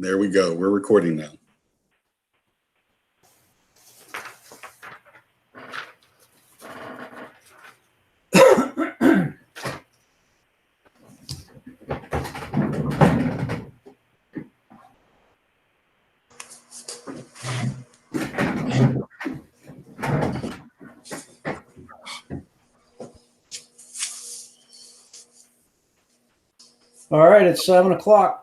There we go. We're recording now. All right, it's 7 o'clock.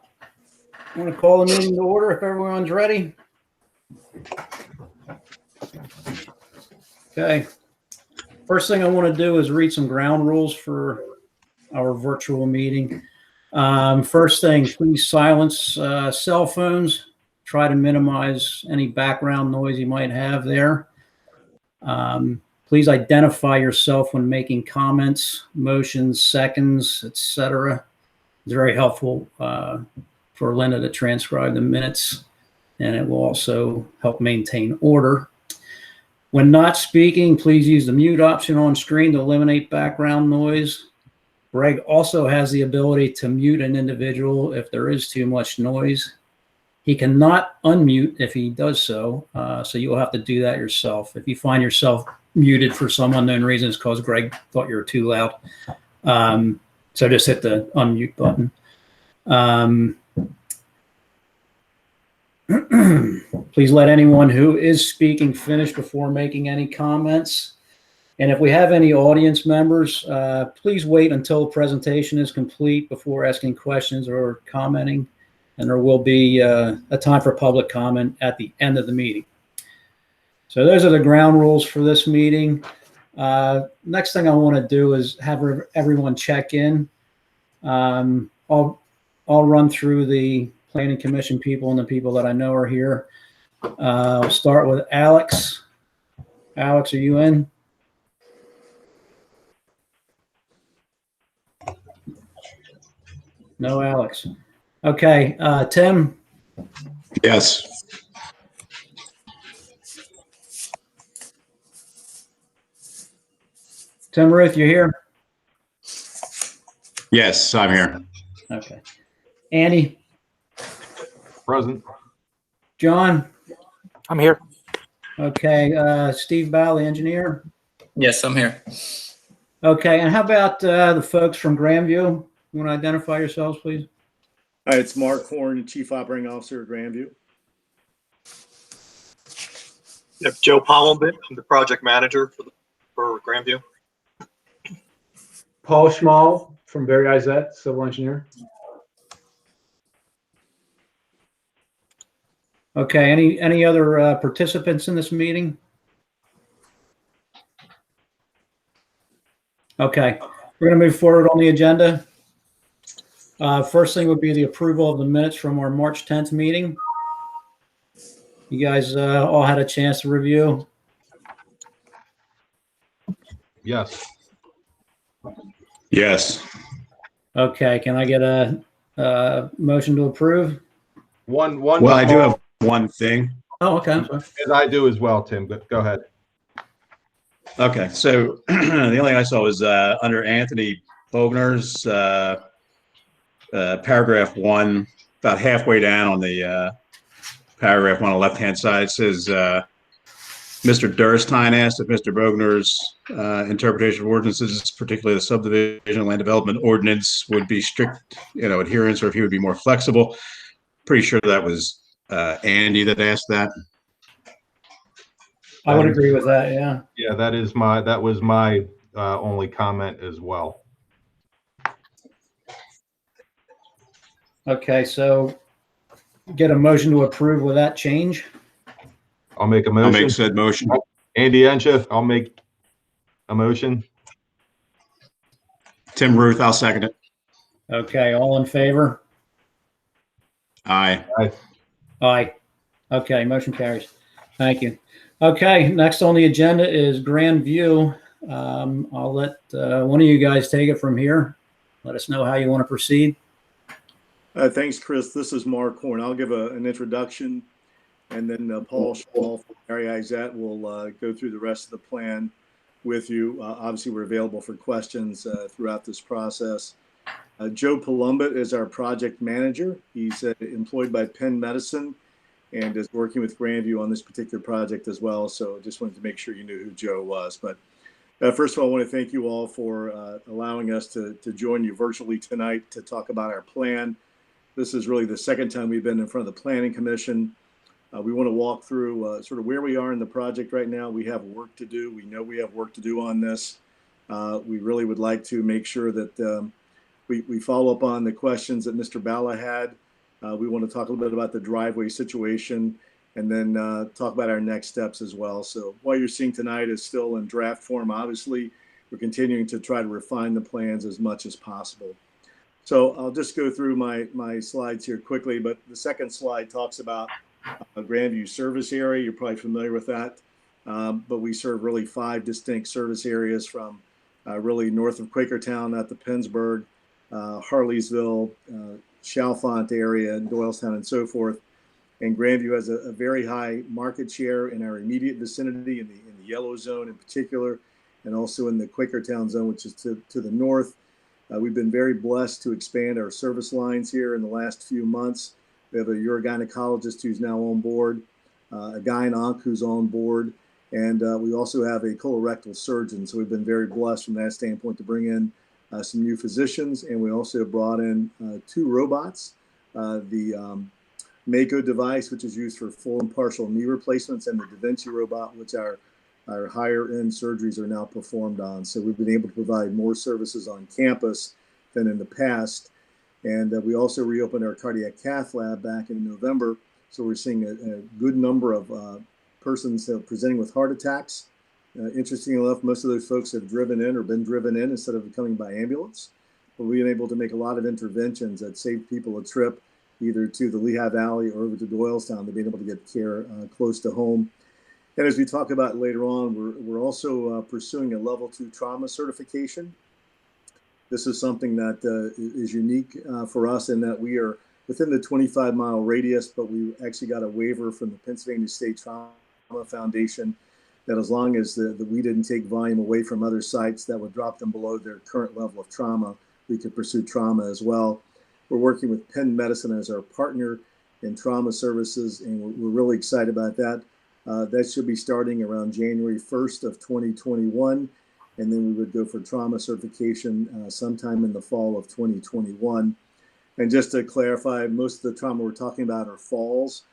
I'm going to call the meeting to order if everyone's ready. Okay. First thing I want to do is read some ground rules for our virtual meeting. First thing, please silence cell phones. Try to minimize any background noise you might have there. Please identify yourself when making comments, motions, seconds, etc. It's very helpful for Linda to transcribe the minutes, and it will also help maintain order. When not speaking, please use the mute option on screen to eliminate background noise. Greg also has the ability to mute an individual if there is too much noise. He cannot unmute if he does so, so you'll have to do that yourself. If you find yourself muted for some unknown reason, it's because Greg thought you were too loud. So just hit the unmute button. Please let anyone who is speaking finish before making any comments. And if we have any audience members, please wait until the presentation is complete before asking questions or commenting. And there will be a time for public comment at the end of the meeting. So those are the ground rules for this meeting. Next thing I want to do is have everyone check in. I'll run through the Planning Commission people and the people that I know are here. I'll start with Alex. Alex, are you in? No, Alex. Okay, Tim? Yes. Tim Ruth, you here? Yes, I'm here. Okay. Andy? Present. John? I'm here. Okay, Steve Ball, the engineer? Yes, I'm here. Okay, and how about the folks from Grandview? You want to identify yourselves, please? Hi, it's Mark Horn, Chief Operating Officer at Grandview. Yep, Joe Pommelbit, I'm the project manager for Grandview. Paul Schmall from Barry Izett, civil engineer. Okay, any other participants in this meeting? Okay, we're going to move forward on the agenda. First thing would be the approval of the minutes from our March 10th meeting. You guys all had a chance to review? Yes. Yes. Okay, can I get a motion to approve? One. Well, I do have one thing. Oh, okay. As I do as well, Tim, but go ahead. Okay, so the only thing I saw was under Anthony Bogner's paragraph 1, about halfway down on the paragraph 1 on the left-hand side, says Mr. Durstein asked if Mr. Bogner's interpretation of ordinances, particularly the subdivision land development ordinance, would be strict, adherence, or if he would be more flexible. Pretty sure that was Andy that asked that. I would agree with that. Yeah. Yeah, that was my only comment as well. Okay, so get a motion to approve with that change. I'll make a motion. I'll make said motion. Andy Enchef, I'll make a motion. Tim Ruth, I'll second it. Okay, all in favor? Aye. Aye. Aye. Okay, motion carries. Thank you. Okay, next on the agenda is Grandview. I'll let one of you guys take it from here. Let us know how you want to proceed. Thanks, Chris. This is Mark Horn. I'll give an introduction, and then Paul Schmall from Barry Izett will go through the rest of the plan with you. Obviously, we're available for questions throughout this process. Joe Palumbit is our project manager. He's employed by Penn Medicine and is working with Grandview on this particular project as well. So just wanted to make sure you knew who Joe was. But first of all, I want to thank you all for allowing us to join you virtually tonight to talk about our plan. This is really the second time we've been in front of the Planning Commission. We want to walk through sort of where we are in the project right now. We have work to do. We know we have work to do on this. We really would like to make sure that we follow up on the questions that Mr. Bala had. We want to talk a little bit about the driveway situation and then talk about our next steps as well. So what you're seeing tonight is still in draft form. Obviously, we're continuing to try to refine the plans as much as possible. So I'll just go through my slides here quickly, but the second slide talks about a Grandview service area. You're probably familiar with that, but we serve really 5 distinct service areas from really north of Quakertown at the Pennsburg, Harleysville, Chalfont area, Doylestown, and so forth. And Grandview has a very high market share in our immediate vicinity, in the yellow zone in particular, and also in the Quakertown zone, which is to the north. We've been very blessed to expand our service lines here in the last few months. We have a urogynecologist who's now on board, a gyn-onc who's on board, and we also have a colorectal surgeon. So we've been very blessed from that standpoint to bring in some new physicians, and we also have brought in 2 robots, the Mako device, which is used for full and partial knee replacements, and the Da Vinci robot, which our higher end surgeries are now performed on. So we've been able to provide more services on campus than in the past. And we also reopened our cardiac cath lab back in November. So we're seeing a good number of persons presenting with heart attacks. Interestingly enough, most of those folks have driven in or been driven in instead of coming by ambulance. But we've been able to make a lot of interventions that save people a trip either to the Lehigh Valley or over to Doylestown to be able to get care close to home. And as we talk about later on, we're also pursuing a level 2 trauma certification. This is something that is unique for us in that we are within the 25-mile radius, but we actually got a waiver from the Pennsylvania State Trauma Foundation that as long as we didn't take volume away from other sites that would drop them below their current level of trauma, we could pursue trauma as well. We're working with Penn Medicine as our partner in trauma services, and we're really excited about that. That should be starting around January 1st of 2021, and then we would go for trauma certification sometime in the fall of 2021. And just to clarify, most of the trauma we're talking about are falls,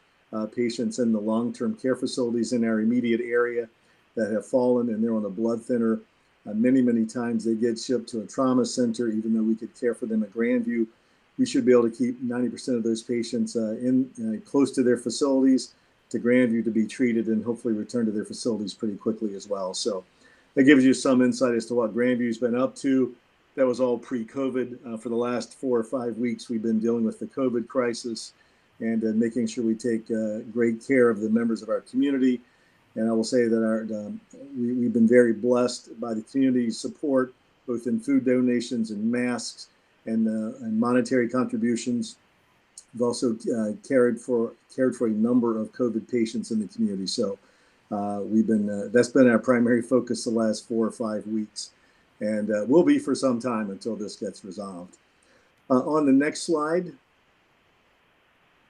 patients in the long-term care facilities in our immediate area that have fallen and they're on a blood thinner. Many times they get shipped to a trauma center, even though we could care for them at Grandview. We should be able to keep 90% of those patients close to their facilities to Grandview to be treated and hopefully return to their facilities pretty quickly as well. So that gives you some insight as to what Grandview's been up to. That was all pre-COVID. For the last 4 or 5 weeks, we've been dealing with the COVID crisis and making sure we take great care of the members of our community. And I will say that we've been very blessed by the community's support, both in food donations and masks and monetary contributions. We've also cared for a number of COVID patients in the community. So that's been our primary focus the last 4 or 5 weeks, and will be for some time until this gets resolved. On the next slide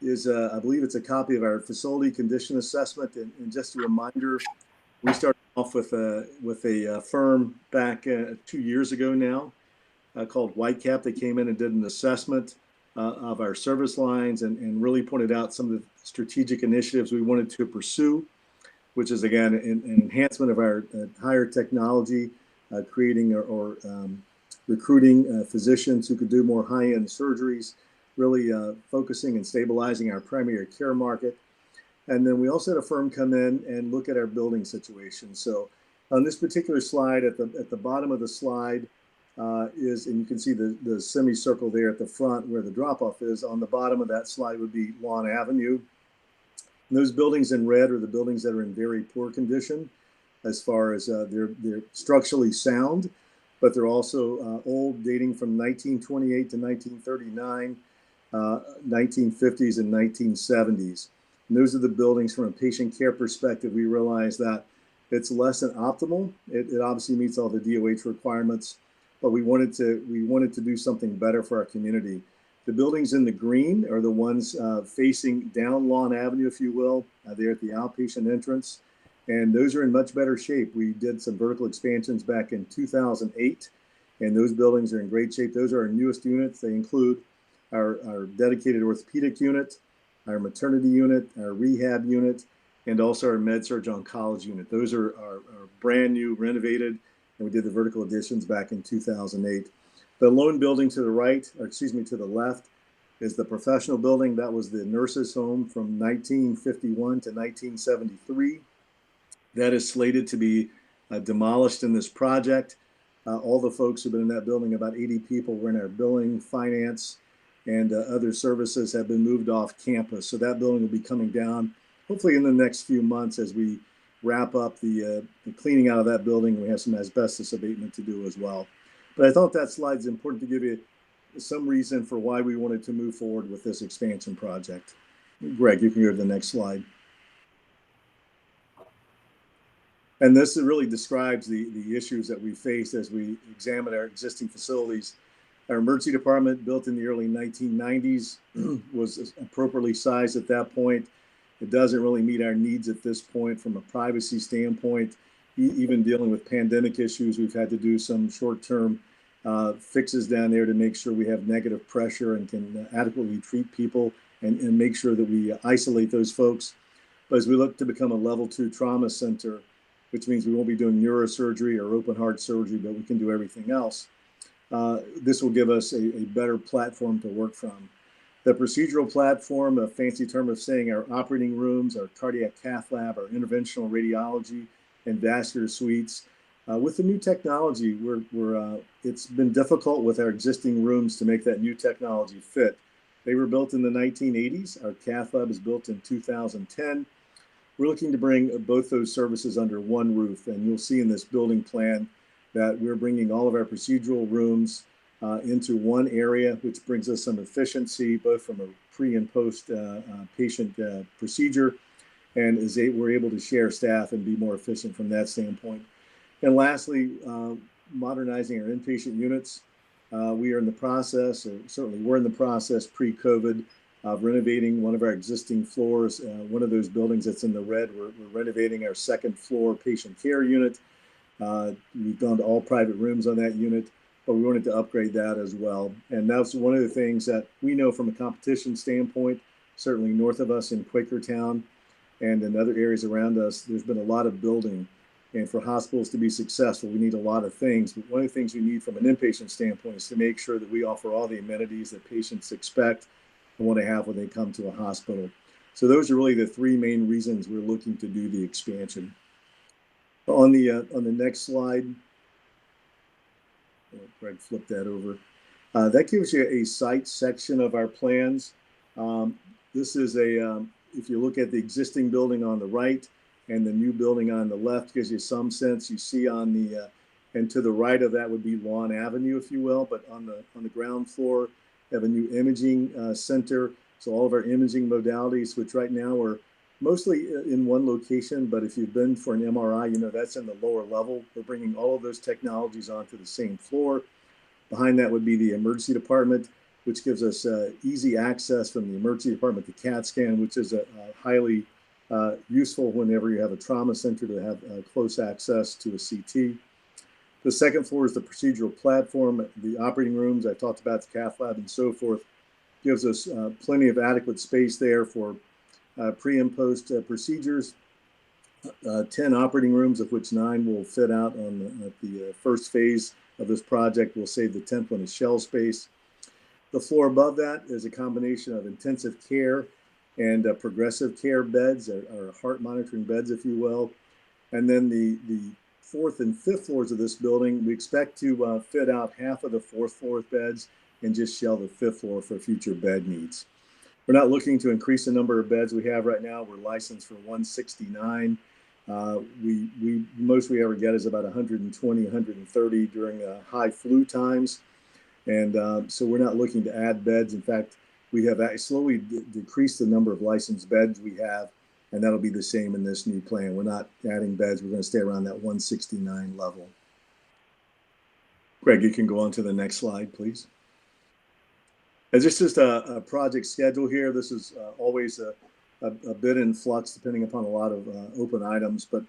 is, I believe it's a copy of our facility condition assessment. And just a reminder, we started off with a firm back 2 years ago now called Whitecap. They came in and did an assessment of our service lines and really pointed out some of the strategic initiatives we wanted to pursue, which is, again, an enhancement of our higher technology, creating or recruiting physicians who could do more high-end surgeries, really focusing and stabilizing our primary care market. And then we also had a firm come in and look at our building situation. So on this particular slide, at the bottom of the slide is, and you can see the semicircle there at the front where the drop-off is. On the bottom of that slide would be Lawn Avenue. And those buildings in red are the buildings that are in very poor condition as far as they're structurally sound, but they're also old, dating from 1928 to 1939, 1950s and 1970s. And those are the buildings from a patient care perspective. We realize that it's less than optimal. It obviously meets all the DOH requirements, but we wanted to do something better for our community. The buildings in the green are the ones facing down Lawn Avenue, if you will. They're at the outpatient entrance, and those are in much better shape. We did some vertical expansions back in 2008, and those buildings are in great shape. Those are our newest units. They include our dedicated orthopedic unit, our maternity unit, our rehab unit, and also our med-surg oncology unit. Those are brand new, renovated, and we did the vertical additions back in 2008. The lone building to the right, or excuse me, to the left, is the professional building. That was the nurses' home from 1951 to 1973. That is slated to be demolished in this project. All the folks who've been in that building, about 80 people, were in our billing, finance, and other services, have been moved off campus. So that building will be coming down hopefully in the next few months as we wrap up the cleaning out of that building. We have some asbestos abatement to do as well. But I thought that slide is important to give you some reason for why we wanted to move forward with this expansion project. Greg, you can go to the next slide. And this really describes the issues that we faced as we examine our existing facilities. Our emergency department, built in the early 1990s, was appropriately sized at that point. It doesn't really meet our needs at this point from a privacy standpoint. Even dealing with pandemic issues, we've had to do some short-term fixes down there to make sure we have negative pressure and can adequately treat people and make sure that we isolate those folks. But as we look to become a level 2 trauma center, which means we won't be doing neurosurgery or open heart surgery, but we can do everything else. This will give us a better platform to work from. The procedural platform, a fancy term of saying our operating rooms, our cardiac cath lab, our interventional radiology, and vascular suites. With the new technology, it's been difficult with our existing rooms to make that new technology fit. They were built in the 1980s. Our cath lab is built in 2010. We're looking to bring both those services under one roof, and you'll see in this building plan that we're bringing all of our procedural rooms into one area, which brings us some efficiency, both from a pre and post patient procedure, and we're able to share staff and be more efficient from that standpoint. And lastly, modernizing our inpatient units. We are in the process, or certainly we're in the process pre-COVID, of renovating one of our existing floors. One of those buildings that's in the red, we're renovating our second floor patient care unit. We've gone to all private rooms on that unit, but we wanted to upgrade that as well. And that's one of the things that we know from a competition standpoint, certainly north of us in Quakertown and in other areas around us, there's been a lot of building. And for hospitals to be successful, we need a lot of things. But one of the things we need from an inpatient standpoint is to make sure that we offer all the amenities that patients expect and want to have when they come to a hospital. So those are really the three main reasons we're looking to do the expansion. On the next slide, Greg, flip that over. That gives you a site section of our plans. This is if you look at the existing building on the right and the new building on the left, gives you some sense. You see on the, and to the right of that would be Lawn Avenue, if you will, but on the ground floor, have a new imaging center. So all of our imaging modalities, which right now are mostly in one location, but if you've been for an MRI, you know that's in the lower level. We're bringing all of those technologies onto the same floor. Behind that would be the emergency department, which gives us easy access from the emergency department to CAT scan, which is a highly useful whenever you have a trauma center to have close access to a CT. The second floor is the procedural platform. The operating rooms, I talked about the cath lab and so forth, gives us plenty of adequate space there for pre and post procedures. 10 operating rooms, of which 9 will fit out on the first phase of this project. We'll save the 10th one as shell space. The floor above that is a combination of intensive care and progressive care beds, or heart monitoring beds, if you will. And then the 4th and 5th floors of this building, we expect to fit out half of the 4th floor with beds and just shell the 5th floor for future bed needs. We're not looking to increase the number of beds we have right now. We're licensed for 169. Most we ever get is about 120, 130 during high flu times. And so we're not looking to add beds. In fact, we have slowly decreased the number of licensed beds we have, and that'll be the same in this new plan. We're not adding beds. We're going to stay around that 169 level. Greg, you can go on to the next slide, please. This is just a project schedule here. This is always a bit in flux depending upon a lot of open items. But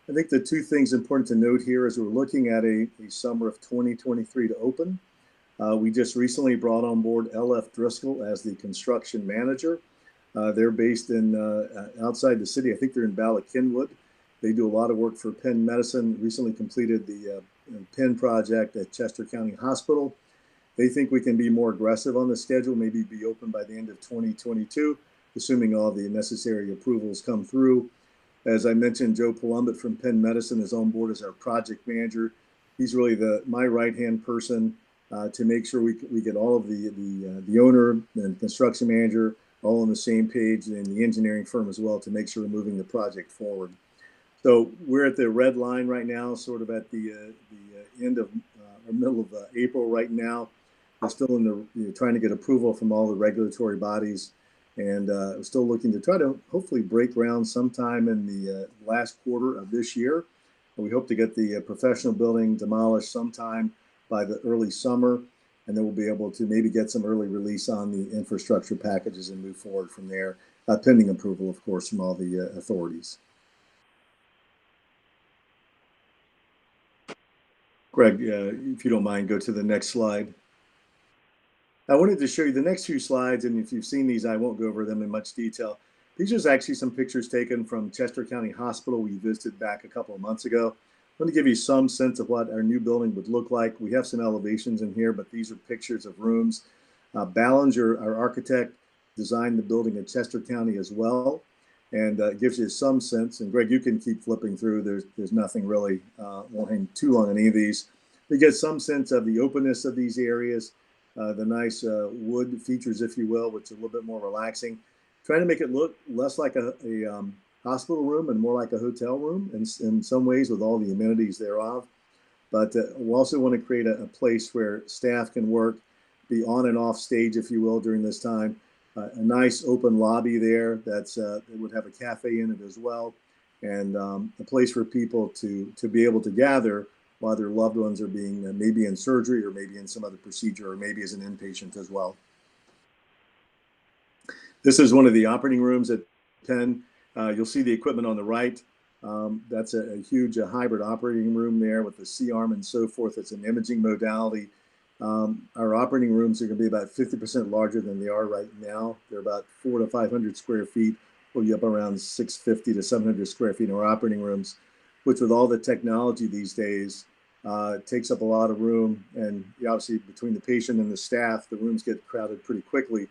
I think the two things important to note here is we're looking at a summer of 2023 to open. We just recently brought on board LF Driscoll as the construction manager. They're based in outside the city. I think they're in Ballackinwood. They do a lot of work for Penn Medicine, recently completed the Penn project at Chester County Hospital. They think we can be more aggressive on the schedule, maybe be open by the end of 2022, assuming all the necessary approvals come through. As I mentioned, Joe Palumbit from Penn Medicine is on board as our project manager. He's really my right-hand person to make sure we get all of the owner and construction manager all on the same page, and the engineering firm as well, to make sure we're moving the project forward. So we're at the red line right now, sort of at the end of or middle of April right now. We're still in the trying to get approval from all the regulatory bodies, and we're still looking to try to hopefully break ground sometime in the last quarter of this year. And we hope to get the professional building demolished sometime by the early summer, and then we'll be able to maybe get some early release on the infrastructure packages and move forward from there, pending approval, of course, from all the authorities. Greg, if you don't mind, go to the next slide. I wanted to show you the next few slides, and if you've seen these, I won't go over them in much detail. These are actually some pictures taken from Chester County Hospital we visited back a couple of months ago. I want to give you some sense of what our new building would look like. We have some elevations in here, but these are pictures of rooms. Ballinger, our architect, designed the building in Chester County as well, and gives you some sense. And Greg, you can keep flipping through. There's nothing really, won't hang too long on any of these. You get some sense of the openness of these areas, the nice wood features, if you will, which are a little bit more relaxing. Trying to make it look less like a hospital room and more like a hotel room in some ways, with all the amenities thereof. But we also want to create a place where staff can work, be on and off stage, if you will, during this time. A nice open lobby there that would have a cafe in it as well, and a place for people to be able to gather while their loved ones are being maybe in surgery or maybe in some other procedure or maybe as an inpatient as well. This is one of the operating rooms at Penn. You'll see the equipment on the right. That's a huge hybrid operating room there with the C-arm and so forth. It's an imaging modality. Our operating rooms are going to be about 50% larger than they are right now. They're about 400 to 500 square feet. We'll be up around 650 to 700 square feet in our operating rooms, which with all the technology these days, takes up a lot of room. And obviously between the patient and the staff, the rooms get crowded pretty quickly.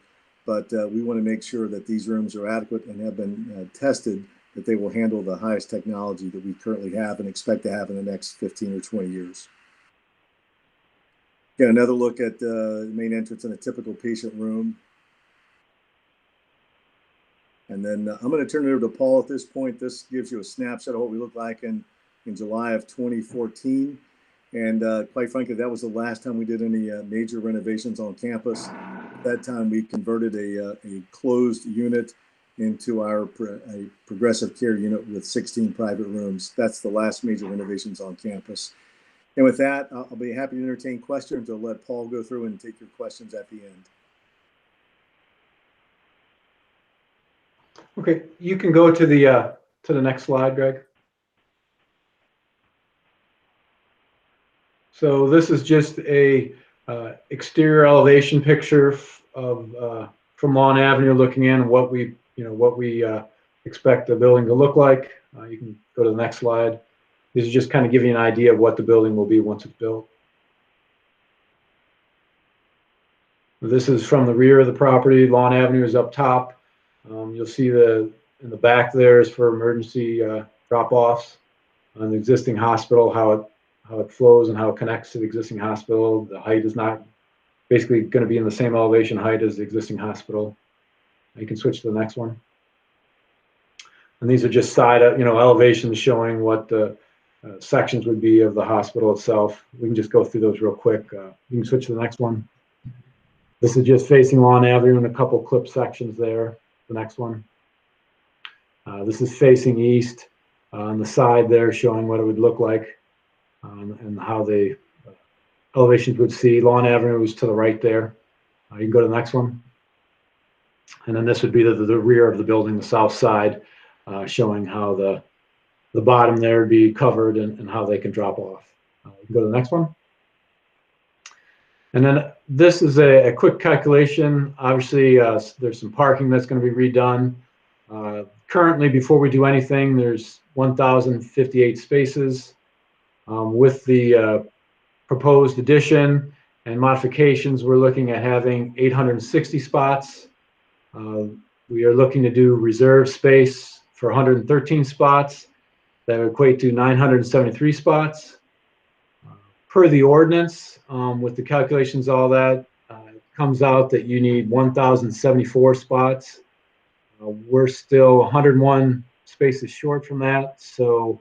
But we want to make sure that these rooms are adequate and have been tested, that they will handle the highest technology that we currently have and expect to have in the next 15 or 20 years. Get another look at the main entrance in a typical patient room. And then I'm going to turn it over to Paul at this point. This gives you a snapshot of what we look like in July of 2014. And quite frankly, that was the last time we did any major renovations on campus. At that time, we converted a closed unit into a progressive care unit with 16 private rooms. That's the last major renovations on campus. And with that, I'll be happy to entertain questions. I'll let Paul go through and take your questions at the end. Okay, you can go to the next slide, Greg. So this is just a exterior elevation picture of from Lawn Avenue looking in, what we expect the building to look like. You can go to the next slide. These are just kind of give you an idea of what the building will be once it's built. This is from the rear of the property. Lawn Avenue is up top. You'll see in the back there is for emergency drop-offs on the existing hospital, how it flows and how it connects to the existing hospital. The height is not basically going to be in the same elevation height as the existing hospital. You can switch to the next one. And these are just side, elevations showing what the sections would be of the hospital itself. We can just go through those real quick. You can switch to the next one. This is just facing Lawn Avenue and a couple clip sections there. The next one. This is facing east on the side there, showing what it would look like and how they elevations would see. Lawn Avenue is to the right there. You can go to the next one. And then this would be the rear of the building, the south side, showing how the bottom there would be covered and how they can drop off. You can go to the next one. And then this is a quick calculation. Obviously, there's some parking that's going to be redone. Currently, before we do anything, there's 1,058 spaces. With the proposed addition and modifications, we're looking at having 860 spots. We are looking to do reserve space for 113 spots. That would equate to 973 spots. Per the ordinance, with the calculations, all that, it comes out that you need 1,074 spots. We're still 101 spaces short from that. So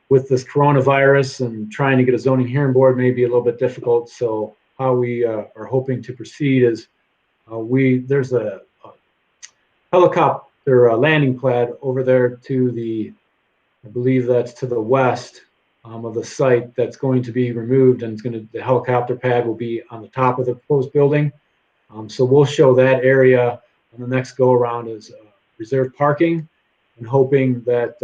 with this coronavirus and trying to get a zoning hearing board may be a little bit difficult. So how we are hoping to proceed is there's a helicopter landing pad over there to the, I believe that's to the west of the site that's going to be removed, and the helicopter pad will be on the top of the proposed building. So we'll show that area on the next go around as reserved parking, and hoping that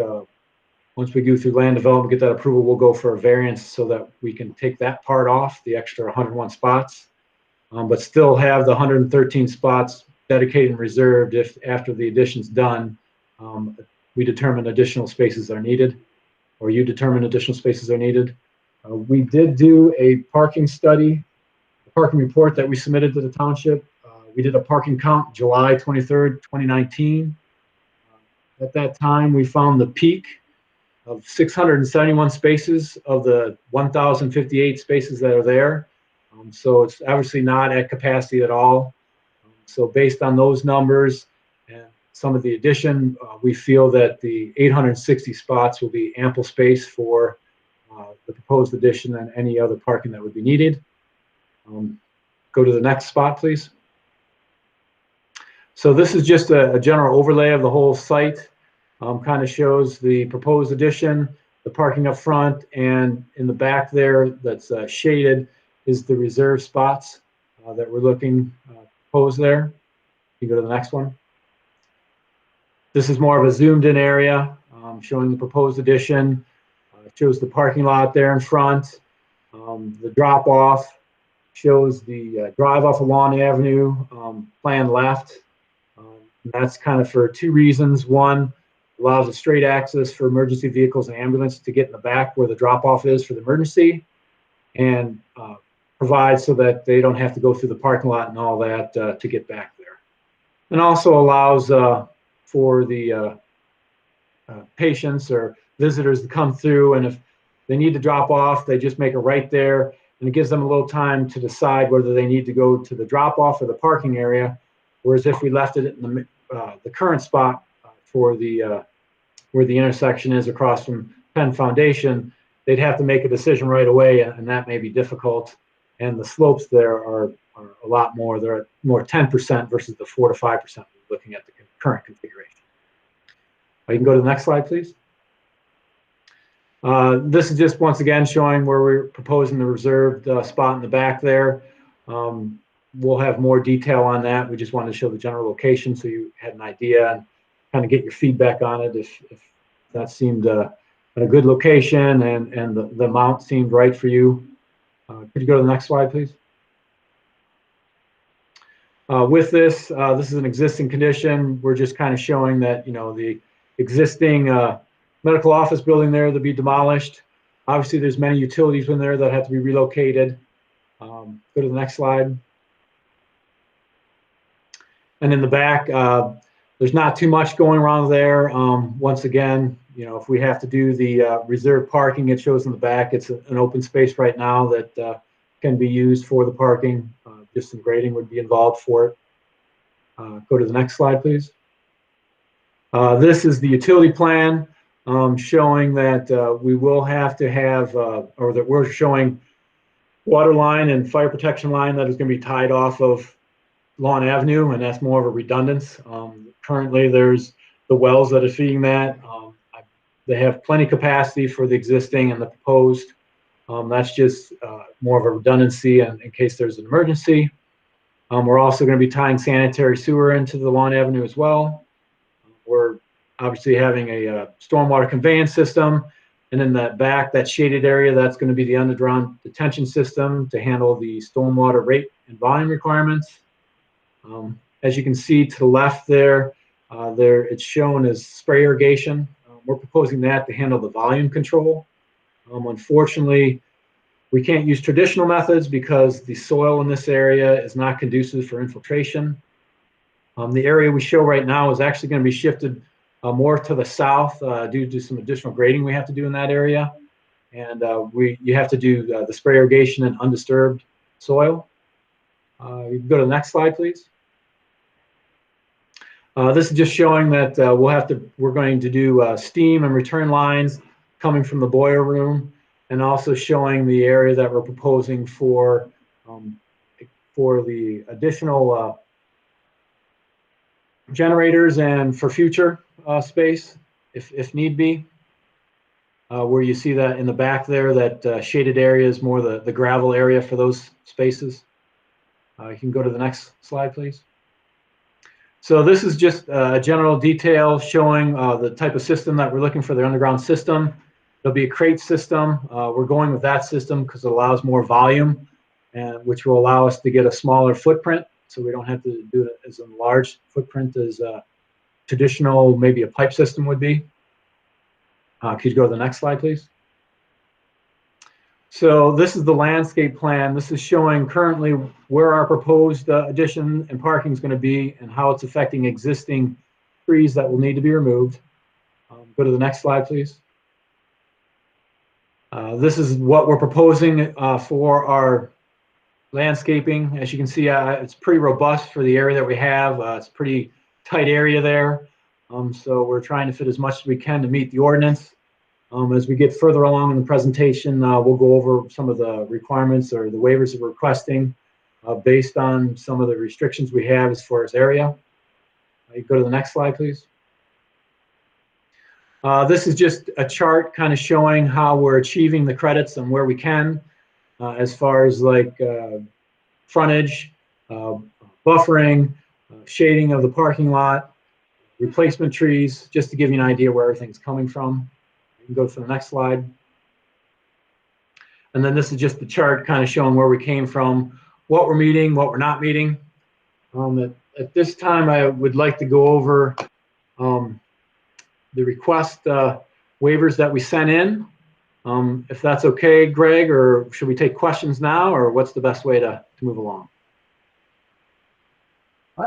once we go through land development, get that approval, we'll go for a variance so that we can take that part off, the extra 101 spots, but still have the 113 spots dedicated and reserved if after the addition's done, we determine additional spaces are needed, or you determine additional spaces are needed. We did do a parking study, a parking report that we submitted to the township. We did a parking count July 23rd, 2019. At that time, we found the peak of 671 spaces of the 1,058 spaces that are there. So it's obviously not at capacity at all. So based on those numbers and some of the addition, we feel that the 860 spots will be ample space for the proposed addition and any other parking that would be needed. Go to the next spot, please. So this is just a general overlay of the whole site. Kind of shows the proposed addition, the parking up front, and in the back there that's shaded is the reserve spots that we're looking proposed there. You can go to the next one. This is more of a zoomed in area showing the proposed addition. It shows the parking lot there in front. The drop off shows the drive off of Lawn Avenue, plan left. And that's kind of for two reasons. One, allows a straight access for emergency vehicles and ambulance to get in the back where the drop off is for the emergency, and provides so that they don't have to go through the parking lot and all that to get back there. And also allows for the patients or visitors to come through, and if they need to drop off, they just make a right there, and it gives them a little time to decide whether they need to go to the drop off or the parking area. Whereas if we left it in the current spot for the where the intersection is across from Penn Foundation, they'd have to make a decision right away, and that may be difficult. And the slopes there are a lot more. They're at more 10% versus the 4 to 5% looking at the current configuration. You can go to the next slide, please. This is just once again showing where we're proposing the reserved spot in the back there. We'll have more detail on that. We just wanted to show the general location so you had an idea and kind of get your feedback on it if that seemed a good location and the amount seemed right for you. Could you go to the next slide, please? With this, this is an existing condition. We're just kind of showing that, you know, the existing medical office building there to be demolished. Obviously, there's many utilities in there that have to be relocated. Go to the next slide. And in the back, there's not too much going wrong there. Once again, you know, if we have to do the reserved parking, it shows in the back. It's an open space right now that can be used for the parking. Just some grading would be involved for it. Go to the next slide, please. This is the utility plan showing that we will have to have, or that we're showing water line and fire protection line that is going to be tied off of Lawn Avenue, and that's more of a redundance. Currently, there's the wells that are feeding that. They have plenty capacity for the existing and the proposed. That's just more of a redundancy in case there's an emergency. We're also going to be tying sanitary sewer into the lawn avenue as well. We're obviously having a stormwater conveyance system. And in that back, that shaded area, that's going to be the underground detention system to handle the stormwater rate and volume requirements. As you can see to the left there, it's shown as spray irrigation. We're proposing that to handle the volume control. Unfortunately, we can't use traditional methods because the soil in this area is not conducive for infiltration. The area we show right now is actually going to be shifted more to the south due to some additional grading we have to do in that area. And you have to do the spray irrigation in undisturbed soil. You can go to the next slide, please. This is just showing that we're going to do steam and return lines coming from the boiler room, and also showing the area that we're proposing for the additional generators and for future space, if need be. Where you see that in the back there, that shaded area is more the gravel area for those spaces. You can go to the next slide, please. So this is just a general detail showing the type of system that we're looking for the underground system. There'll be a crate system. We're going with that system because it allows more volume, and which will allow us to get a smaller footprint. So we don't have to do it as a large footprint as traditional, maybe a pipe system would be. Could you go to the next slide, please? So this is the landscape plan. This is showing currently where our proposed addition and parking is going to be and how it's affecting existing trees that will need to be removed. Go to the next slide, please. This is what we're proposing for our landscaping. As you can see, it's pretty robust for the area that we have. It's a pretty tight area there. So we're trying to fit as much as we can to meet the ordinance. As we get further along in the presentation, we'll go over some of the requirements or the waivers that we're requesting based on some of the restrictions we have as far as area. You go to the next slide, please. This is just a chart kind of showing how we're achieving the credits and where we can as far as like frontage, buffering, shading of the parking lot, replacement trees, just to give you an idea where everything's coming from. You can go to the next slide. And then this is just the chart kind of showing where we came from, what we're meeting, what we're not meeting. At this time, I would like to go over the request waivers that we sent in. If that's okay, Greg, or should we take questions now, or what's the best way to move along?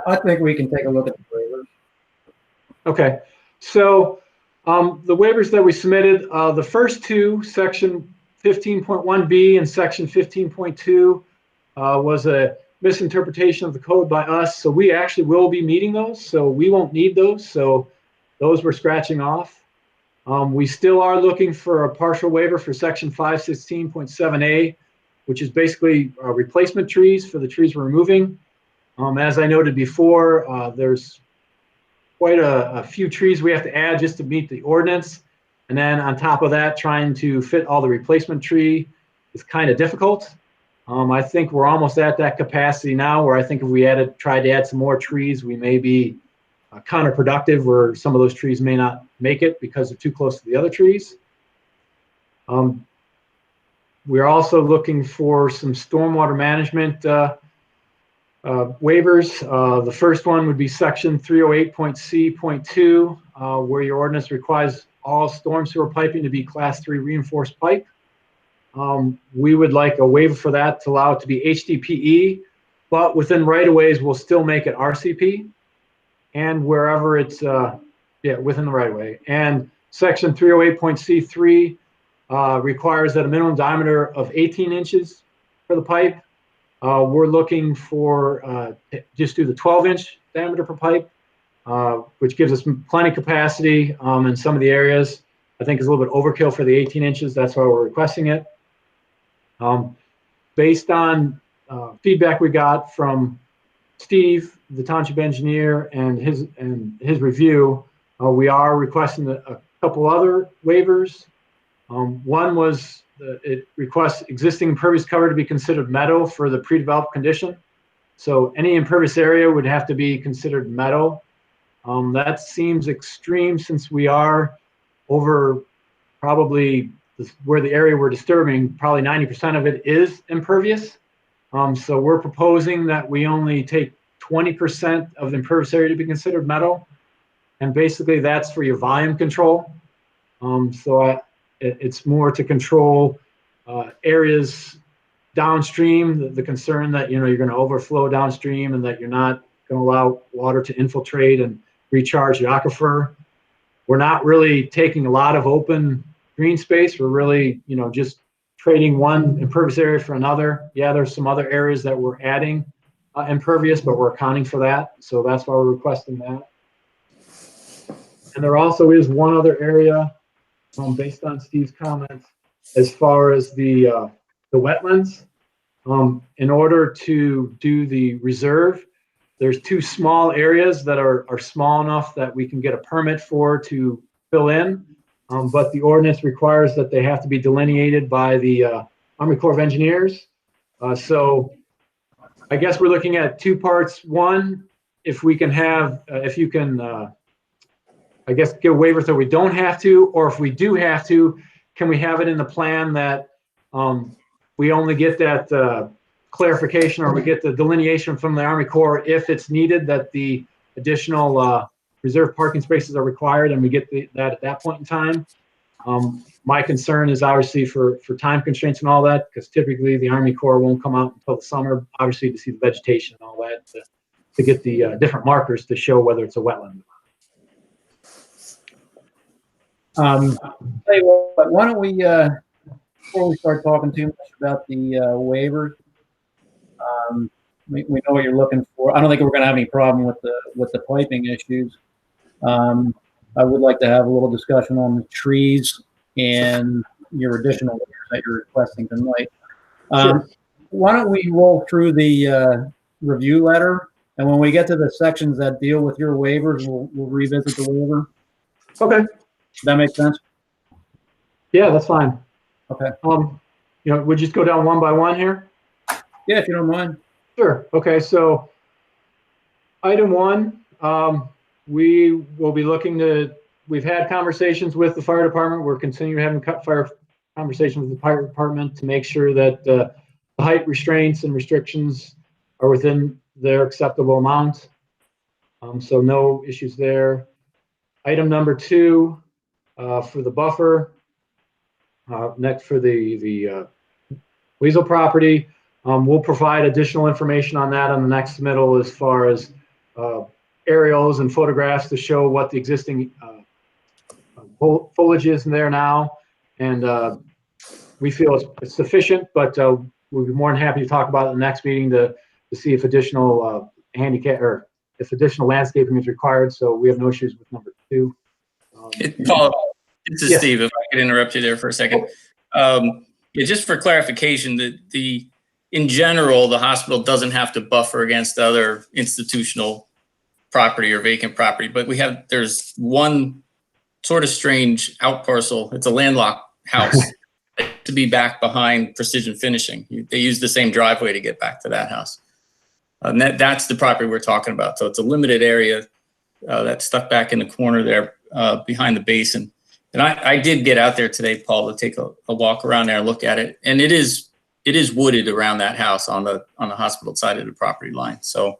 I think we can take a look at the waivers. Okay, so the waivers that we submitted, the first two, section 15.1B and section 15.2, was a misinterpretation of the code by us. So we actually will be meeting those, so we won't need those. So those we're scratching off. We still are looking for a partial waiver for section 516.7A, which is basically replacement trees for the trees we're removing. As I noted before, there's quite a few trees we have to add just to meet the ordinance. And then on top of that, trying to fit all the replacement tree is kind of difficult. I think we're almost at that capacity now where I think if we tried to add some more trees, we may be counterproductive where some of those trees may not make it because they're too close to the other trees. We're also looking for some stormwater management waivers. The first one would be section 308.C.2, where your ordinance requires all storm sewer piping to be class 3 reinforced pipe. We would like a waiver for that to allow it to be HDPE, but within right-of-ways, we'll still make it RCP. And wherever it's, within the right-of-way. And section 308.C.3 requires that a minimum diameter of 18 inches for the pipe. We're looking for just do the 12-inch diameter per pipe, which gives us plenty of capacity in some of the areas. I think is a little bit overkill for the 18 inches. That's why we're requesting it. Based on feedback we got from Steve, the township engineer, and his review, we are requesting a couple other waivers. One was it requests existing impervious cover to be considered meadow for the pre-developed condition. So any impervious area would have to be considered meadow. That seems extreme since we are over probably where the area we're disturbing, probably 90% of it is impervious. So we're proposing that we only take 20% of the impervious area to be considered meadow. And basically that's for your volume control. It's more to control areas downstream, the concern that, you're going to overflow downstream and that you're not going to allow water to infiltrate and recharge the aquifer. We're not really taking a lot of open green space. We're really, just trading one impervious area for another. Yeah, there's some other areas that we're adding impervious, but we're accounting for that. So that's why we're requesting that. And there also is one other area, based on Steve's comments, as far as the wetlands. In order to do the reserve, there's two small areas that are small enough that we can get a permit for to fill in. But the ordinance requires that they have to be delineated by the Army Corps of Engineers. So I guess we're looking at two parts. One, if we can have, if you can, I guess, get a waiver so we don't have to, or if we do have to, can we have it in the plan that we only get that clarification, or we get the delineation from the Army Corps if it's needed, that the additional reserved parking spaces are required, and we get that at that point in time. My concern is obviously for time constraints and all that, because typically the Army Corps won't come out until the summer, obviously to see the vegetation and all that, to get the different markers to show whether it's a wetland. Tell you what, why don't we, before we start talking too much about the waiver, we know what you're looking for. I don't think we're going to have any problem with the piping issues. I would like to have a little discussion on the trees and your additional waivers that you're requesting tonight. Sure. Why don't we roll through the review letter, and when we get to the sections that deal with your waivers, we'll revisit the waiver. Okay. Does that make sense? Yeah, that's fine. Okay. We just go down one by one here? Yeah, if you don't mind. Sure. Okay, so item one, we will be looking to, we've had conversations with the fire department. We're continuing having fire conversations with the fire department to make sure that the height restraints and restrictions are within their acceptable amount. So no issues there. Item number two, for the buffer, next for the Weasel property, we'll provide additional information on that on the next submittal as far as aerials and photographs to show what the existing foliage is in there now. And we feel it's sufficient, but we'll be more than happy to talk about it in the next meeting to see if additional handicap or if additional landscaping is required. So we have no issues with number two. Paul, this is Yes. Steve, if I could interrupt you there for a second. Yeah, just for clarification, in general, the hospital doesn't have to buffer against other institutional property or vacant property, but there's one sort of strange out parcel. It's a landlocked house to be back behind Precision Finishing. They use the same driveway to get back to that house. And that's the property we're talking about. So it's a limited area that's stuck back in the corner there behind the basin. And I did get out there today, Paul, to take a walk around there and look at it. And it is wooded around that house on the hospital side of the property line. So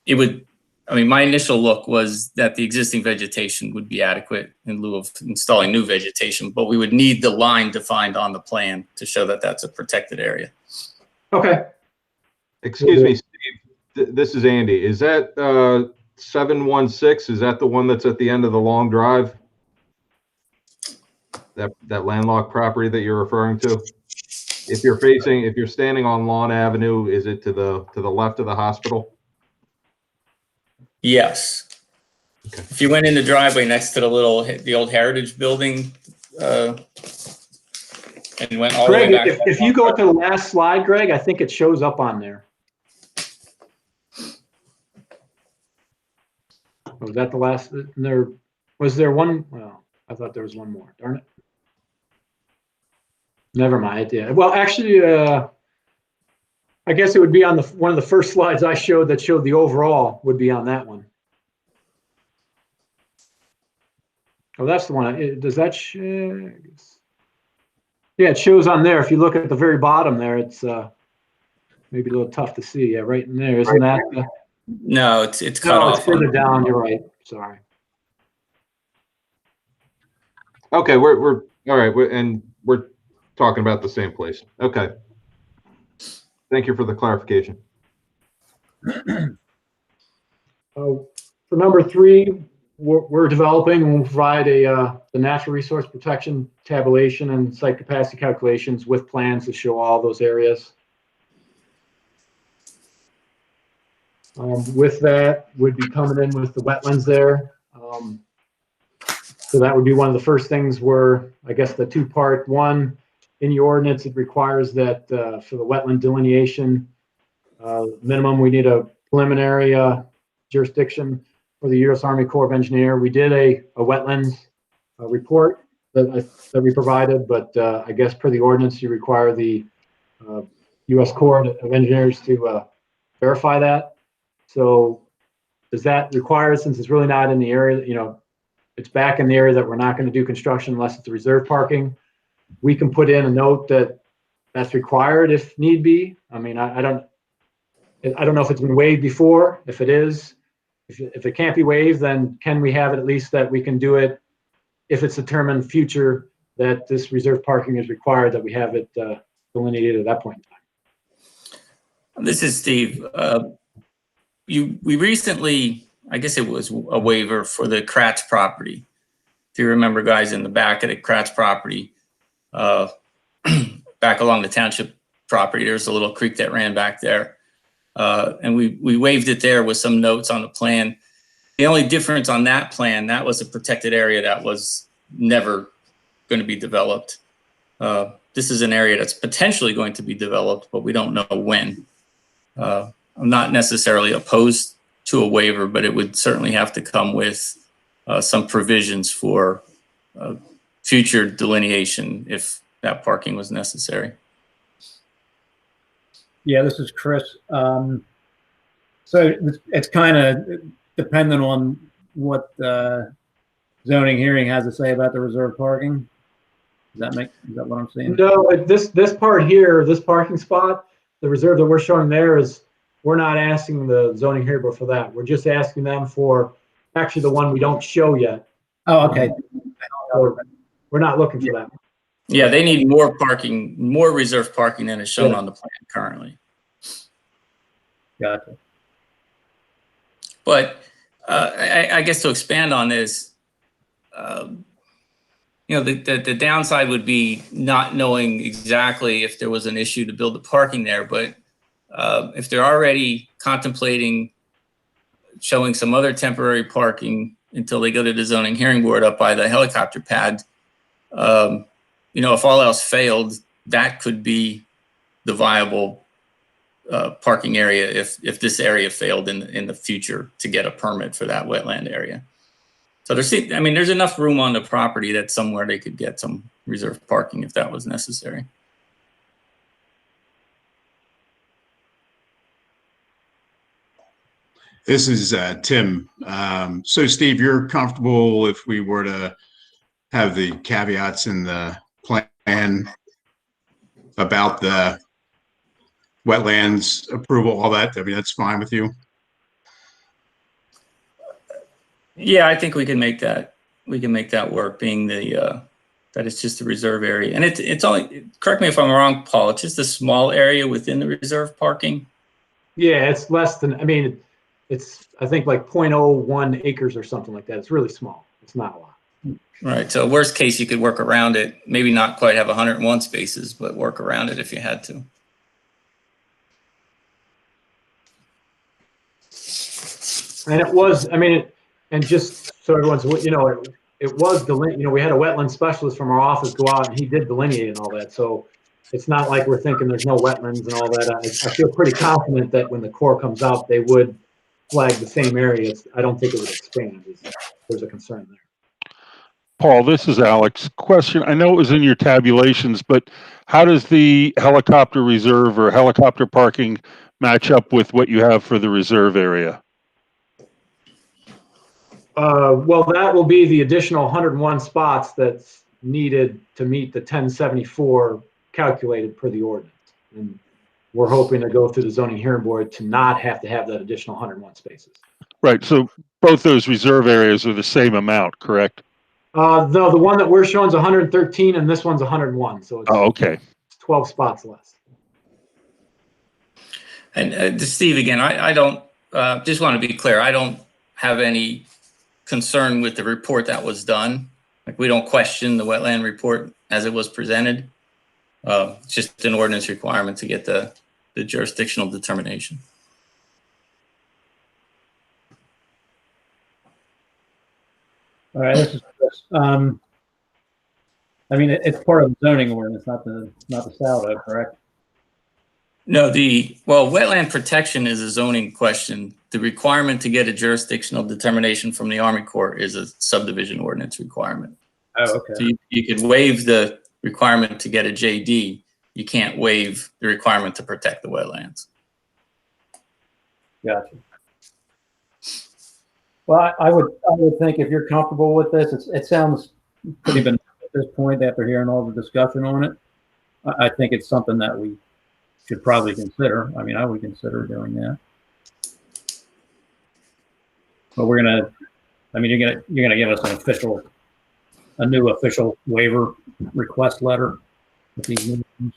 my initial look was that the existing vegetation would be adequate in lieu of installing new vegetation, but we would need the line defined on the plan to show that that's a protected area. Okay. Excuse me, Steve. This is Andy. Is that 716? Is that the one that's at the end of the long drive? That landlocked property that you're referring to? If you're standing on Lawn Avenue, is it to the left of the hospital? Yes. Okay. If you went in the driveway next to the old Heritage Building, and went all Greg, the way back. if you go to the last slide, Greg, I think it shows up on there. Was that the last? Was there one? Well, I thought there was one more. Darn it. Never mind. Yeah. Well, actually, I guess it would be on one of the first slides I showed that showed the overall would be on that one. Oh, that's the one. Does that show? Yeah, it shows on there. If you look at the very bottom there, it's maybe a little tough to see. Yeah, right in there. Isn't that? No, it's cut No, off. it's further down. You're right. Sorry. Okay, we're all right, and we're talking about the same place. Okay. Thank you for the clarification. For number 3, we're developing and we'll provide the natural resource protection tabulation and site capacity calculations with plans to show all those areas. With that, would be coming in with the wetlands there. So that would be one of the first things where, I guess, the 2-part. One, in your ordinance, it requires that for the wetland delineation, minimum, we need a preliminary jurisdiction for the U.S. Army Corps of Engineers. We did a wetlands report that we provided, but I guess per the ordinance, you require the U.S. Corps of Engineers to verify that. So does that require, since it's really not in the area, you know, it's back in the area that we're not going to do construction unless it's a reserve parking, we can put in a note that that's required if need be? I mean, I don't know if it's been waived before. If it is, if it can't be waived, then can we have it at least that we can do it if it's determined future that this reserve parking is required, that we have it delineated at that point in time? This is Steve. We recently, I guess it was a waiver for the Kratz property. If you remember, guys, in the back of the Kratz property, back along the township property, there's a little creek that ran back there. And we waived it there with some notes on the plan. The only difference on that plan, that was a protected area that was never going to be developed. This is an area that's potentially going to be developed, but we don't know when. I'm not necessarily opposed to a waiver, but it would certainly have to come with some provisions for future delineation if that parking was necessary. Yeah, this is Chris. So it's kind of dependent on what the zoning hearing has to say about the reserve parking. Is that what I'm saying? No, this part here, this parking spot, the reserve that we're showing there is, we're not asking the zoning hearing for that. We're just asking them for actually the one we don't show yet. Oh, okay. We're not looking for that. Yeah, they need more parking, more reserve parking than is shown on the plan currently. Gotcha. But I guess to expand on this, you know, the downside would be not knowing exactly if there was an issue to build the parking there. But if they're already contemplating showing some other temporary parking until they go to the zoning hearing board up by the helicopter pad, you know, if all else failed, that could be the viable parking area if this area failed in the future to get a permit for that wetland area. So there's enough room on the property that somewhere they could get some reserve parking if that was necessary. This is Tim. So Steve, you're comfortable if we were to have the caveats in the plan about the wetlands approval, all that? I mean, that's fine with you? Yeah, I think we can make that work, being the that it's just a reserve area. And it's only, correct me if I'm wrong, Paul, it's just a small area within the reserve parking. Yeah, it's less than, I mean, it's, I think like 0.01 acres or something like that. It's really small. It's not a lot. Right. So worst case, you could work around it. Maybe not quite have 101 spaces, but work around it if you had to. And it was, I mean, and just so everyone's, you know, it was you know, we had a wetland specialist from our office go out and he did delineate and all that. So it's not like we're thinking there's no wetlands and all that. I feel pretty confident that when the Corps comes out, they would flag the same areas. I don't think it would expand. There's a concern there. Paul, this is Alex. Question, I know it was in your tabulations, but how does the helicopter reserve or helicopter parking match up with what you have for the reserve area? Well, that will be the additional 101 spots that's needed to meet the 1074 calculated per the ordinance. And we're hoping to go through the zoning hearing board to not have to have that additional 101 spaces. Right, so both those reserve areas are the same amount, correct? No, the one that we're showing is 113 and this one's 101, so it's, Oh, okay. it's 12 spots less. And Steve, again, I don't, just want to be clear, I don't have any concern with the report that was done. Like, we don't question the wetland report as it was presented. It's just an ordinance requirement to get the jurisdictional determination. All right, this is Chris. I mean, it's part of the zoning ordinance, not the saldo, correct? No, well, wetland protection is a zoning question. The requirement to get a jurisdictional determination from the Army Corps is a subdivision ordinance requirement. Oh, okay. So you could waive the requirement to get a JD. You can't waive the requirement to protect the wetlands. Gotcha. Well, I would think if you're comfortable with this, it sounds pretty banal at this point after hearing all the discussion on it. I think it's something that we should probably consider. I mean, I would consider doing that. But we're gonna, I mean, you're gonna give us a new official waiver request letter with these new ones?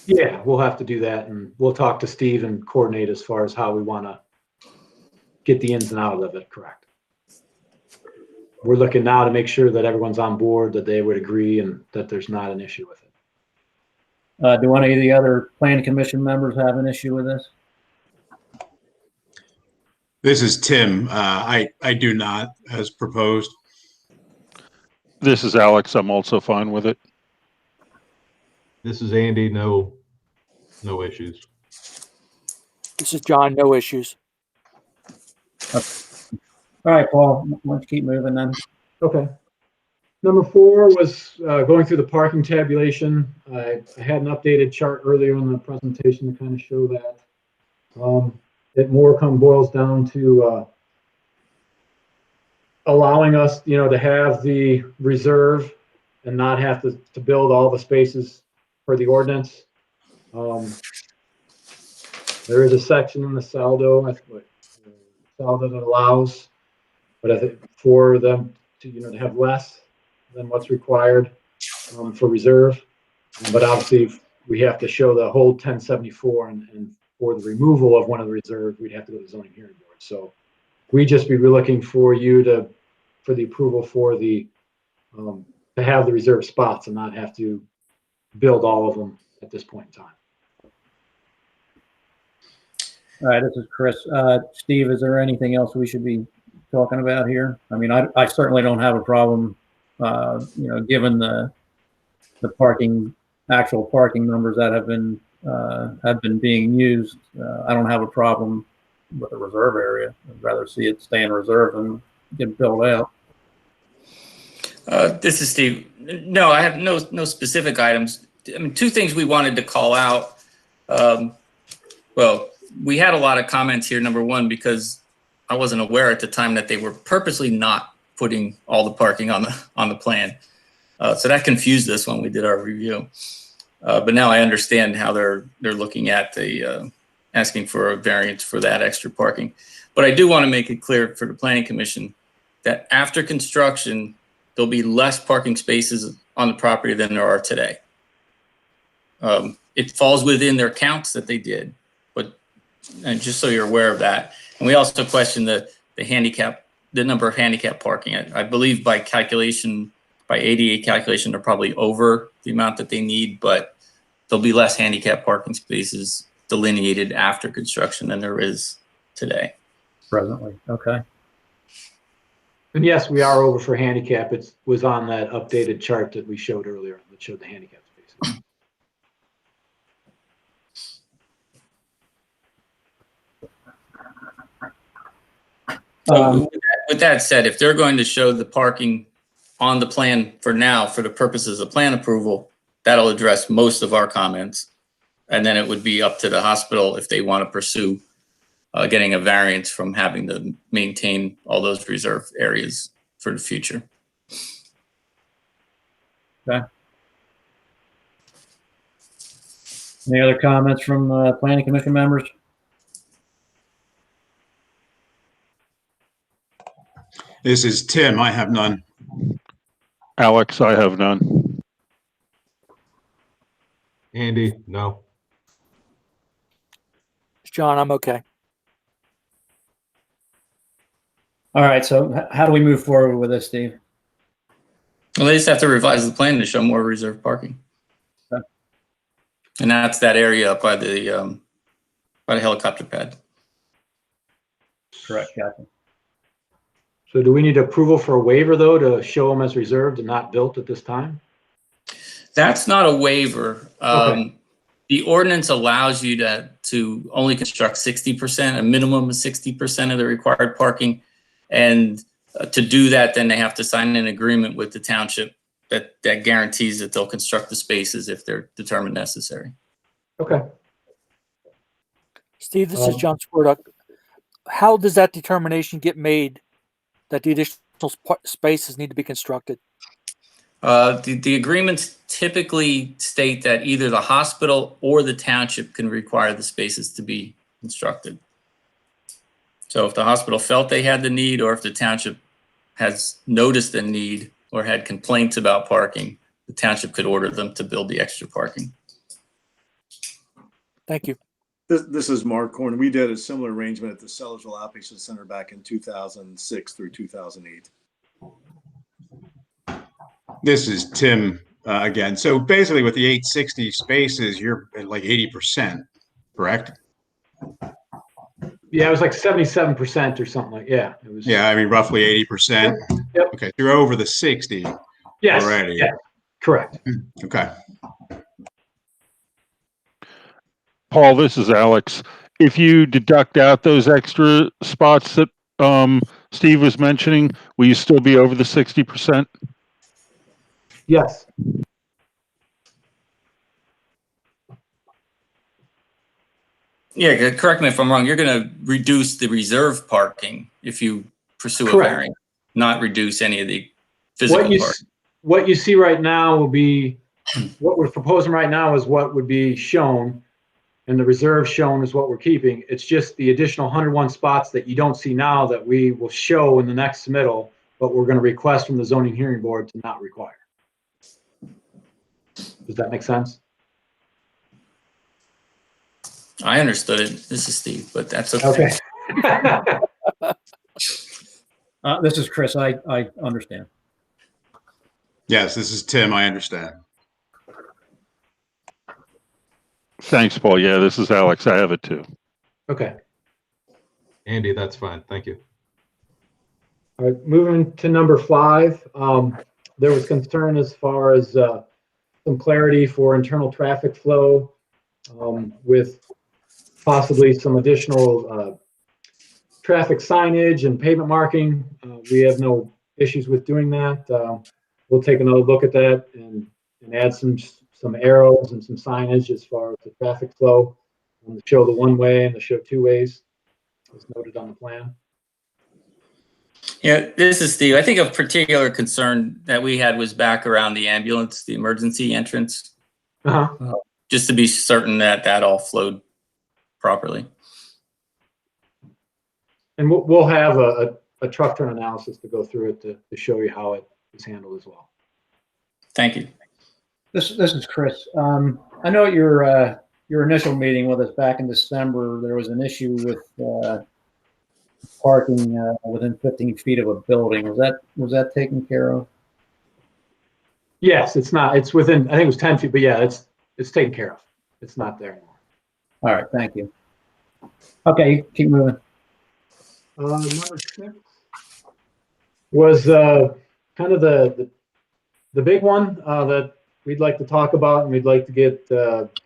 Yeah, we'll have to do that, and we'll talk to Steve and coordinate as far as how we want to get the ins and outs of it correct. We're looking now to make sure that everyone's on board, that they would agree, and that there's not an issue with it. Do any of the other planning commission members have an issue with this? This is Tim. I do not, as proposed. This is Alex. I'm also fine with it. This is Andy. No issues. This is John. No issues. All right, Paul, why don't you keep moving then? Okay. Number 4 was going through the parking tabulation. I had an updated chart earlier in the presentation to kind of show that. It more boils down to allowing us, to have the reserve and not have to build all the spaces for the ordinance. There is a section in the saldo, saldo that allows, but I think for them to, to have less than what's required for reserve. But obviously, we have to show the whole 1074, and for the removal of one of the reserves, we'd have to go to the zoning hearing board. So we just be looking for you for the approval for the to have the reserve spots and not have to build all of them at this point in time. All right, this is Chris. Steve, is there anything else we should be talking about here? I mean, I certainly don't have a problem, given the actual parking numbers that have been being used. I don't have a problem with the reserve area. I'd rather see it stay in reserve and get built out. This is Steve. No, I have no specific items. I mean, 2 things we wanted to call out. Well, we had a lot of comments here. Number 1, because I wasn't aware at the time that they were purposely not putting all the parking on the plan. So that confused us when we did our review. But now I understand how they're looking at the asking for a variance for that extra parking. But I do want to make it clear for the Planning Commission that after construction, there'll be less parking spaces on the property than there are today. It falls within their counts that they did, but just so you're aware of that. And we also question the number of handicap parking. I believe by ADA calculation, they're probably over the amount that they need, but there'll be less handicap parking spaces delineated after construction than there is today. Presently, okay. And yes, we are over for handicap. It was on that updated chart that we showed earlier that showed the handicap spaces. So with that said, if they're going to show the parking on the plan for now, for the purposes of plan approval, that'll address most of our comments. And then it would be up to the hospital if they want to pursue getting a variance from having to maintain all those reserve areas for the future. Okay. Any other comments from planning commission members? This is Tim. I have none. Alex, I have none. Andy, no. John, I'm okay. All right, so how do we move forward with this, Steve? Well, they just have to revise the plan to show more reserve parking. Okay. And that's that area up by the helicopter pad. Correct, gotcha. So do we need approval for a waiver, though, to show them as reserved and not built at this time? That's not a waiver. Okay. The ordinance allows you to only construct 60%, a minimum of 60% of the required parking. And to do that, then they have to sign an agreement with the township that guarantees that they'll construct the spaces if they're determined necessary. Okay. Steve, this is John Sportuck. How does that determination get made that the additional spaces need to be constructed? The agreements typically state that either the hospital or the township can require the spaces to be constructed. So if the hospital felt they had the need, or if the township has noticed a need or had complaints about parking, the township could order them to build the extra parking. Thank you. This is Mark Horn. We did a similar arrangement at the Sellersville Outpatient Center back in 2006 through 2008. This is Tim again. So basically with the 860 spaces, you're at like 80%, correct? Yeah, it was like 77% or something like, yeah. It was. Yeah, I mean, roughly 80%. Yep. Okay, you're over the 60 Yes. already. Yeah, correct. Okay. Paul, this is Alex. If you deduct out those extra spots that Steve was mentioning, will you still be over the 60%? Yes. Yeah, correct me if I'm wrong. You're going to reduce the reserve parking if you pursue a Correct. variance, not reduce any of the physical parking. What you see right now will be, what we're proposing right now is what would be shown, and the reserve shown is what we're keeping. It's just the additional 101 spots that you don't see now that we will show in the next submittal, but we're going to request from the zoning hearing board to not require. Does that make sense? I understood it. This is Steve, but that's okay. Okay. This is Chris. I understand. Yes, this is Tim. I understand. Thanks, Paul. Yeah, this is Alex. I have it too. Okay. Andy, that's fine. Thank you. All right, moving to number 5. There was concern as far as some clarity for internal traffic flow with possibly some additional traffic signage and pavement marking. We have no issues with doing that. We'll take another look at that and add some arrows and some signage as far as the traffic flow, and to show the one way and to show 2 ways, as noted on the plan. Yeah, this is Steve. I think a particular concern that we had was back around the ambulance, the emergency entrance, just to be certain that that all flowed properly. And we'll have a truck turn analysis to go through it to show you how it is handled as well. Thank you. This is Chris. I know at your initial meeting with us back in December, there was an issue with parking within 15 feet of a building. Was that taken care of? Yes, it's not. It's within, I think it was 10 feet, but yeah, it's taken care of. It's not there anymore. All right, thank you. Okay, keep moving. Number 6 was kind of the big one that we'd like to talk about, and we'd like to get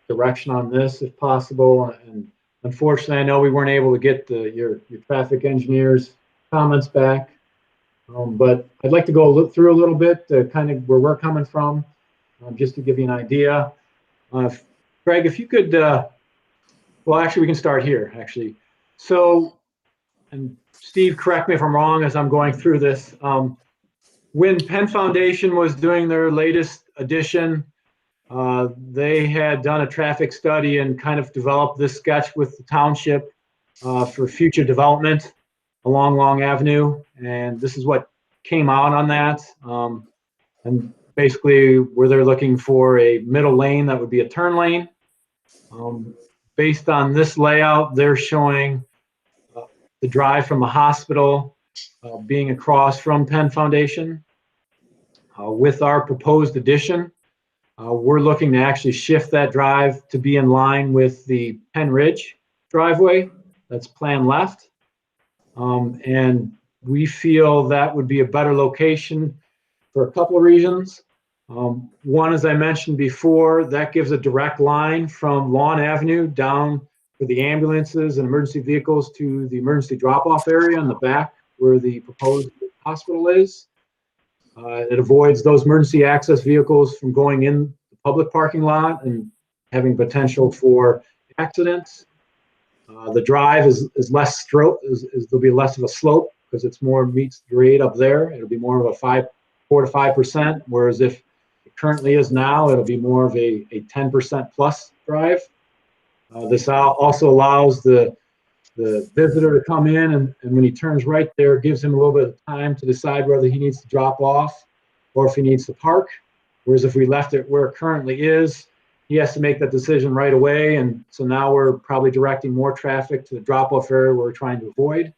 direction on this if possible. And unfortunately, I know we weren't able to get your traffic engineer's comments back. But I'd like to go through a little bit to kind of where we're coming from, just to give you an idea. Greg, if you could, well, actually, we can start here, actually. So, and Steve, correct me if I'm wrong as I'm going through this. When Penn Foundation was doing their latest edition, they had done a traffic study and kind of developed this sketch with the township for future development along Long Avenue. And this is what came out on that. And basically where they're looking for a middle lane that would be a turn lane. Based on this layout, they're showing the drive from the hospital being across from Penn Foundation. With our proposed addition, we're looking to actually shift that drive to be in line with the Penn Ridge driveway that's planned left. And we feel that would be a better location for a couple of reasons. One, as I mentioned before, that gives a direct line from Lawn Avenue down for the ambulances and emergency vehicles to the emergency drop-off area in the back where the proposed hospital is. It avoids those emergency access vehicles from going in the public parking lot and having potential for accidents. The drive is less there'll be less of a slope because it's more meets the grade up there. It'll be more of a 4 to 5%, whereas if it currently is now, it'll be more of a 10% plus drive. This also allows the visitor to come in and when he turns right there, gives him a little bit of time to decide whether he needs to drop off or if he needs to park. Whereas if we left it where it currently is, he has to make that decision right away. And so now we're probably directing more traffic to the drop-off area we're trying to avoid.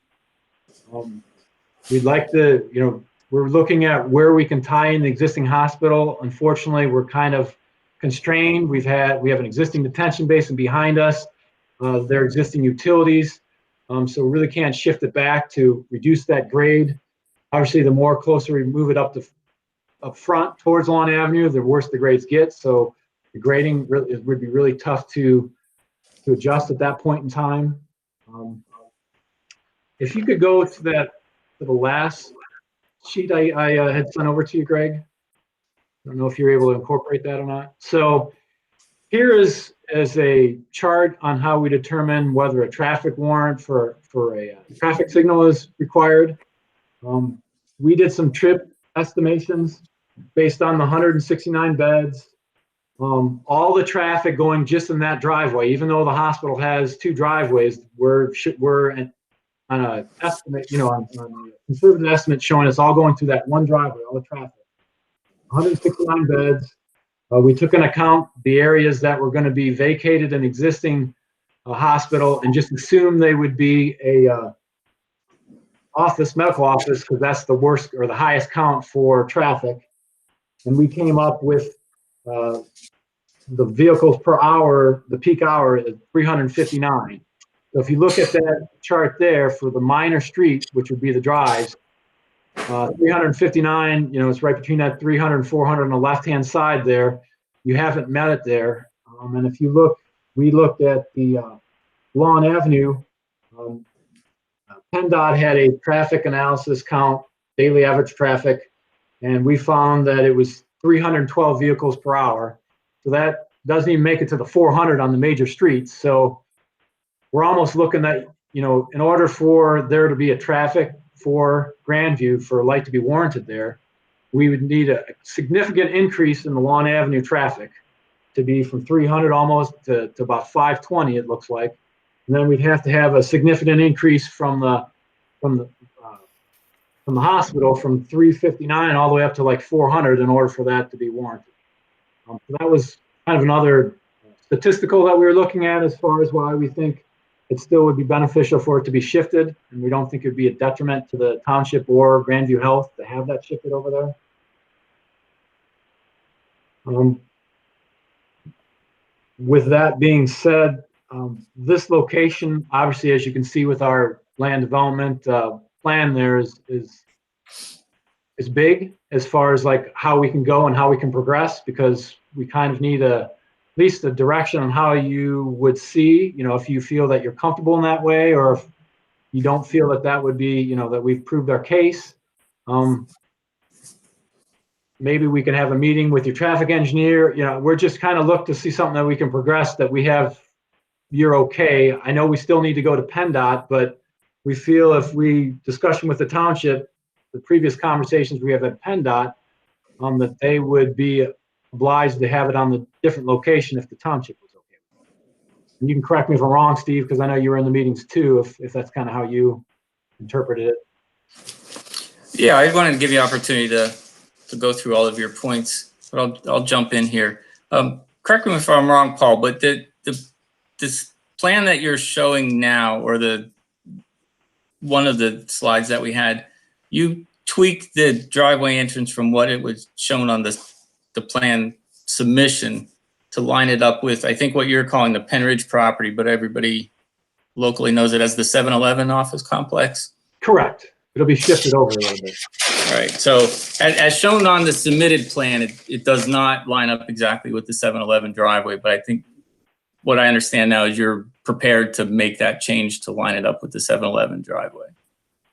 We'd like to, we're looking at where we can tie in the existing hospital. Unfortunately, we're kind of constrained. We have an existing detention basin behind us. There are existing utilities. So we really can't shift it back to reduce that grade. Obviously, the more closer we move it up front towards Lawn Avenue, the worse the grades get. So the grading would be really tough to adjust at that point in time. If you could go to the last sheet I had sent over to you, Greg. I don't know if you're able to incorporate that or not. So here is a chart on how we determine whether a traffic warrant for a traffic signal is required. We did some trip estimations based on the 169 beds. All the traffic going just in that driveway, even though the hospital has 2 driveways, we're on a estimate, on a conservative estimate showing us all going through that one driveway, all the traffic. 169 beds. We took into account the areas that were going to be vacated in existing hospital and just assumed they would be a medical office, because that's the worst or the highest count for traffic. And we came up with the vehicles per hour, the peak hour is 359. So if you look at that chart there for the minor street, which would be the drives, 359, it's right between that 300 and 400 on the left-hand side there. You haven't met it there. And if you look, we looked at the Lawn Avenue. PennDOT had a traffic analysis count, daily average traffic, and we found that it was 312 vehicles per hour. So that doesn't even make it to the 400 on the major streets. So we're almost looking at, in order for there to be a traffic for Grandview, for a light to be warranted there, we would need a significant increase in the Lawn Avenue traffic to be from 300 almost to about 520, it looks like. And then we'd have to have a significant increase from the hospital from 359 all the way up to like 400 in order for that to be warranted. So that was kind of another statistical that we were looking at as far as why we think it still would be beneficial for it to be shifted, and we don't think it would be a detriment to the township or Grandview Health to have that shifted over there. With that being said, this location, obviously, as you can see with our land development plan, there is big as far as like how we can go and how we can progress, because we kind of need at least a direction on how you would see, if you feel that you're comfortable in that way, or if you don't feel that would be, that we've proved our case. Maybe we can have a meeting with your traffic engineer. You know, we're just kind of look to see something that we can progress, that we have, you're okay. I know we still need to go to PennDOT, but we feel if we discussion with the township, the previous conversations we have at PennDOT, that they would be obliged to have it on the different location if the township was okay. And you can correct me if I'm wrong, Steve, because I know you were in the meetings too, if that's kind of how you interpreted it. Yeah, I wanted to give you an opportunity to go through all of your points, but I'll jump in here. Correct me if I'm wrong, Paul, but this plan that you're showing now, or one of the slides that we had, you tweaked the driveway entrance from what it was shown on the plan submission to line it up with, I think, what you're calling the Penn Ridge property, but everybody locally knows it as the 7-Eleven office complex. Correct. It'll be shifted over a little bit. All right. So as shown on the submitted plan, it does not line up exactly with the 7-Eleven driveway, but I think what I understand now is you're prepared to make that change to line it up with the 7-Eleven driveway.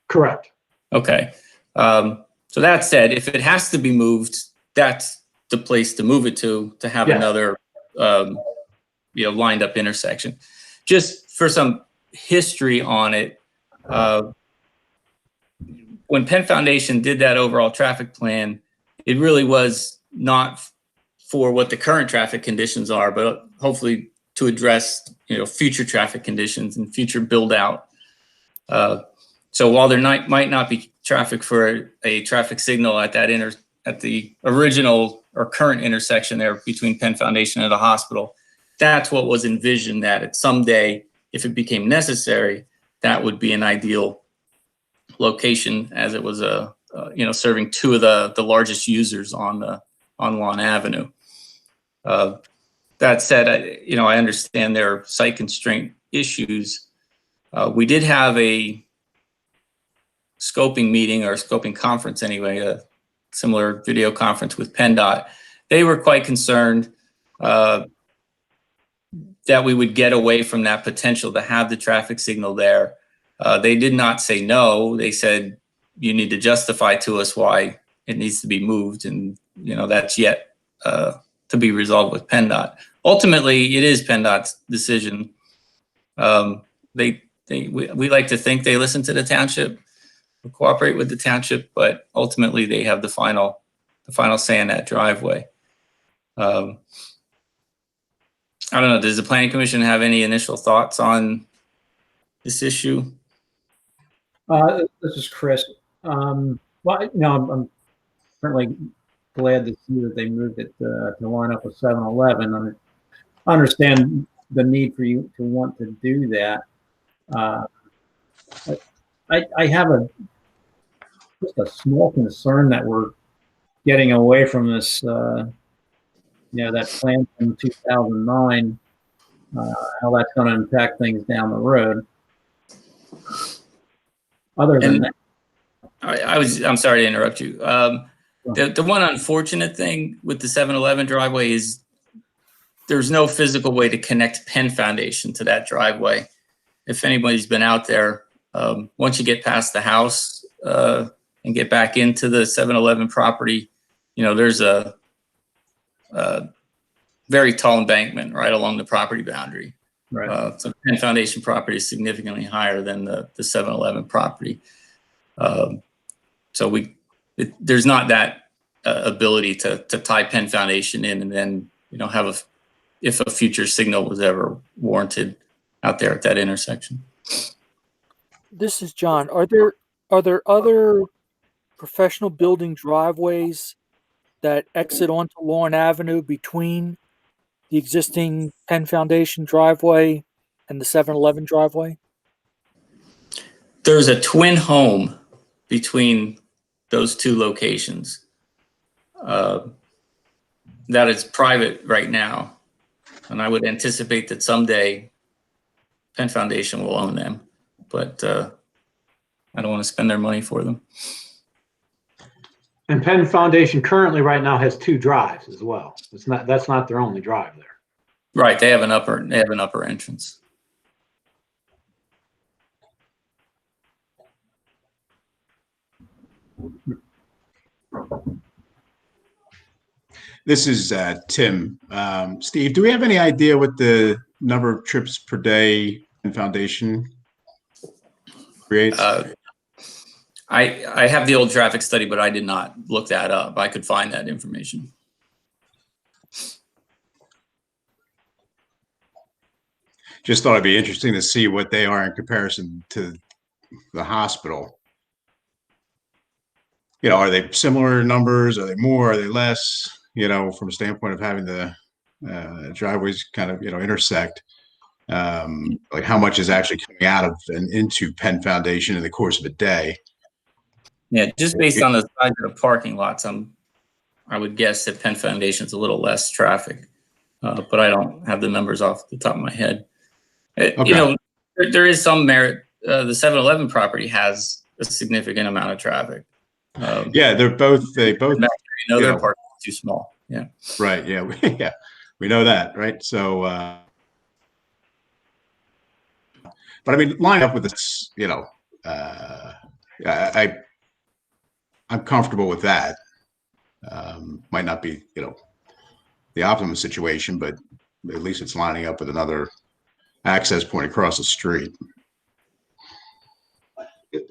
Correct. Okay. So that said, if it has to be moved, that's the place to move it to have Yes. another, lined up intersection. Just for some history on it, when Penn Foundation did that overall traffic plan, it really was not for what the current traffic conditions are, but hopefully to address, future traffic conditions and future build out. So while there might not be traffic for a traffic signal at the original or current intersection there between Penn Foundation and the hospital, that's what was envisioned, that someday, if it became necessary, that would be an ideal location, as it was serving two of the largest users on Lawn Avenue. That said, I understand there are site constraint issues. We did have a scoping meeting, or scoping conference anyway, a similar video conference with PennDOT. They were quite concerned that we would get away from that potential to have the traffic signal there. They did not say no. They said, you need to justify to us why it needs to be moved. And, that's yet to be resolved with PennDOT. Ultimately, it is PennDOT's decision. We like to think they listen to the township, cooperate with the township, but ultimately they have the final say in that driveway. I don't know. Does the Planning Commission have any initial thoughts on this issue? This is Chris. I'm certainly glad to see that they moved it to line up with 7-Eleven. I understand the need for you to want to do that. I have just a small concern that we're getting away from this, that plan from 2009, how that's going to impact things down the road. Other than that, I'm sorry to interrupt you. The one unfortunate thing with the 7-Eleven driveway is there's no physical way to connect Penn Foundation to that driveway. If anybody's been out there, once you get past the house and get back into the 7-Eleven property, there's a very tall embankment right along the property boundary. right. So Penn Foundation property is significantly higher than the 7-Eleven property. So there's not that ability to tie Penn Foundation in and then, if a future signal was ever warranted out there at that intersection. This is John. Are there other professional building driveways that exit onto Lawn Avenue between the existing Penn Foundation driveway and the 7-Eleven driveway? There's a twin home between those two locations that is private right now. And I would anticipate that someday Penn Foundation will own them, but I don't want to spend their money for them. And Penn Foundation currently right now has 2 drives as well. That's not their only drive there. Right, they have an upper entrance. This is Tim. Steve, do we have any idea what the number of trips per day in Foundation creates? I have the old traffic study, but I did not look that up. I could find that information. Just thought it'd be interesting to see what they are in comparison to the hospital. You know, are they similar numbers? Are they more? Are they less? You know, from a standpoint of having the driveways kind of, you know, intersect. Like how much is actually coming out of and into Penn Foundation in the course of a day? Yeah, just based on the size of the parking lots, I would guess that Penn Foundation's a little less traffic, but I don't have the numbers off the top of my head. Okay. You know, there is some merit. The 7-Eleven property has a significant amount of traffic. Yeah, they both. Their parking is too small. Yeah. Right. Yeah. Yeah. We know that. Right. So, but I mean, line up with this. You know, I'm comfortable with that. Might not be, you know, the optimum situation, but at least it's lining up with another access point across the street.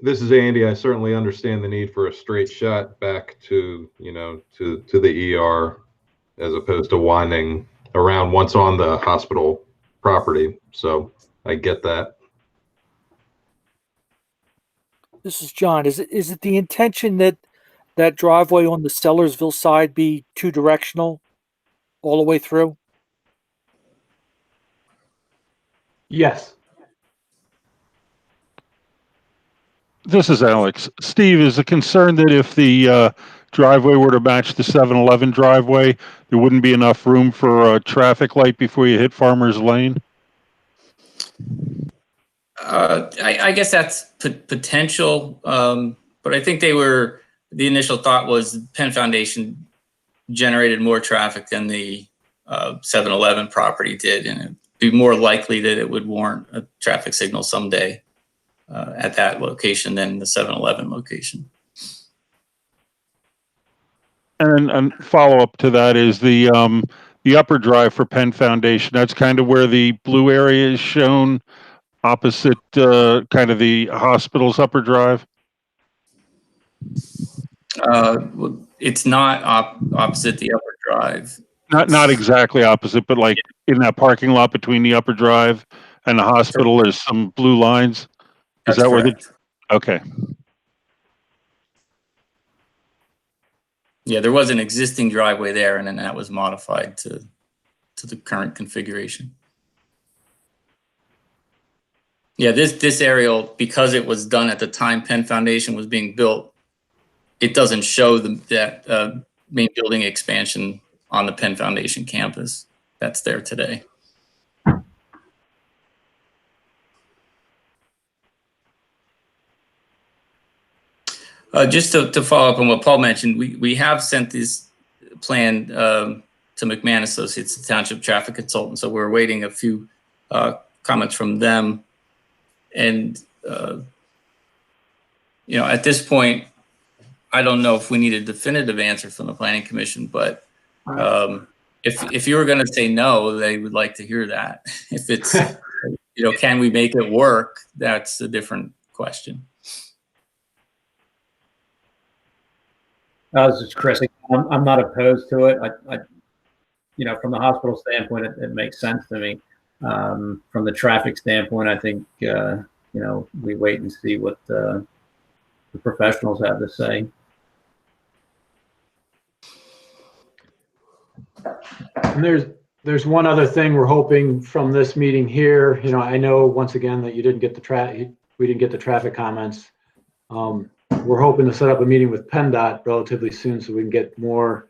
This is Andy. I certainly understand the need for a straight shot back to, you know, to the ER as opposed to winding around once on the hospital property. So I get that. This is John. Is it the intention that that driveway on the Sellersville side be two directional all the way through? Yes. This is Alex. Steve, is the concern that if the driveway were to match the 7-Eleven driveway, there wouldn't be enough room for a traffic light before you hit Farmers Lane? I guess that's potential, but I think the initial thought was Penn Foundation generated more traffic than the 7-Eleven property did, and it'd be more likely that it would warrant a traffic signal someday at that location than the 7-Eleven location. And follow up to that is the upper drive for Penn Foundation. That's kind of where the blue area is shown, opposite kind of the hospital's upper drive. It's not opposite the upper drive. Not exactly opposite, but like in that parking lot between the upper drive and the hospital, there's some blue lines. Is that where okay. Yeah, there was an existing driveway there, and then that was modified to the current configuration. Yeah, this aerial, because it was done at the time Penn Foundation was being built, it doesn't show that main building expansion on the Penn Foundation campus that's there today. Just to follow up on what Paul mentioned, we have sent this plan to McMahon Associates, the township traffic consultant. So we're awaiting a few comments from them. And, you know, at this point, I don't know if we need a definitive answer from the Planning Commission, but if you were going to say no, they would like to hear that. If it's, you know, can we make it work? That's a different question. This is Chris. I'm not opposed to it. I you know, from the hospital standpoint, it makes sense to me. From the traffic standpoint, I think, you know, we wait and see what the professionals have to say. And there's one other thing we're hoping from this meeting here. You know, I know once again that you didn't get we didn't get the traffic comments. We're hoping to set up a meeting with PennDOT relatively soon so we can get more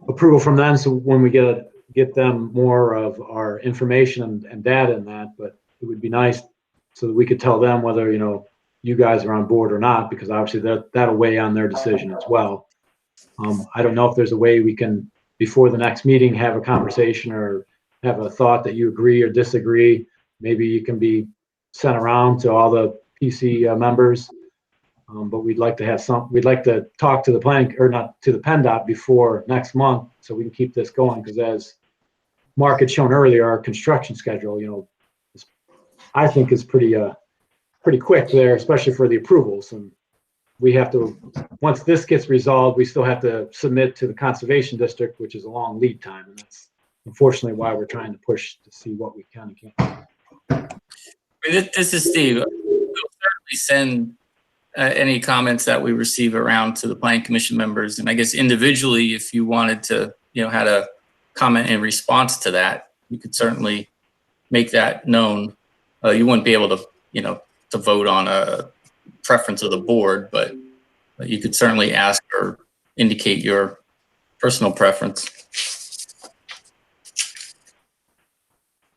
approval from them. So when we get them more of our information and data in that, but it would be nice so that we could tell them whether, you know, you guys are on board or not, because obviously that'll weigh on their decision as well. I don't know if there's a way we can, before the next meeting, have a conversation or have a thought that you agree or disagree. Maybe you can be sent around to all the PC members But we'd like to talk to the planning, or not to the PennDOT before next month, so we can keep this going, because as Mark had shown earlier, our construction schedule, I think is pretty quick there, especially for the approvals. And we have to, once this gets resolved, we still have to submit to the Conservation District, which is a long lead time. And that's unfortunately why we're trying to push to see what we can and can't. This is Steve. We'll certainly send any comments that we receive around to the Planning Commission members. And I guess individually, if you wanted to, had a comment in response to that, you could certainly make that known. You wouldn't be able to, to vote on a preference of the board, but you could certainly ask or indicate your personal preference.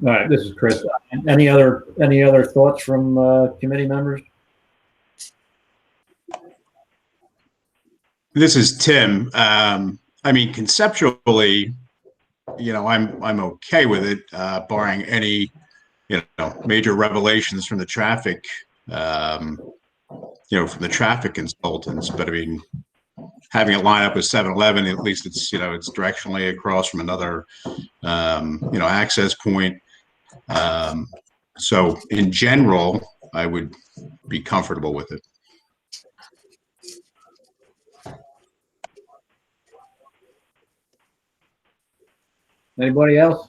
All right, this is Chris. Any other thoughts from committee members? This is Tim. Conceptually, I'm okay with it, barring any, major revelations from the traffic, from the traffic consultants. But having it line up with 7-Eleven, at least it's, it's directionally across from another, access point. So in general, I would be comfortable with it. Anybody else?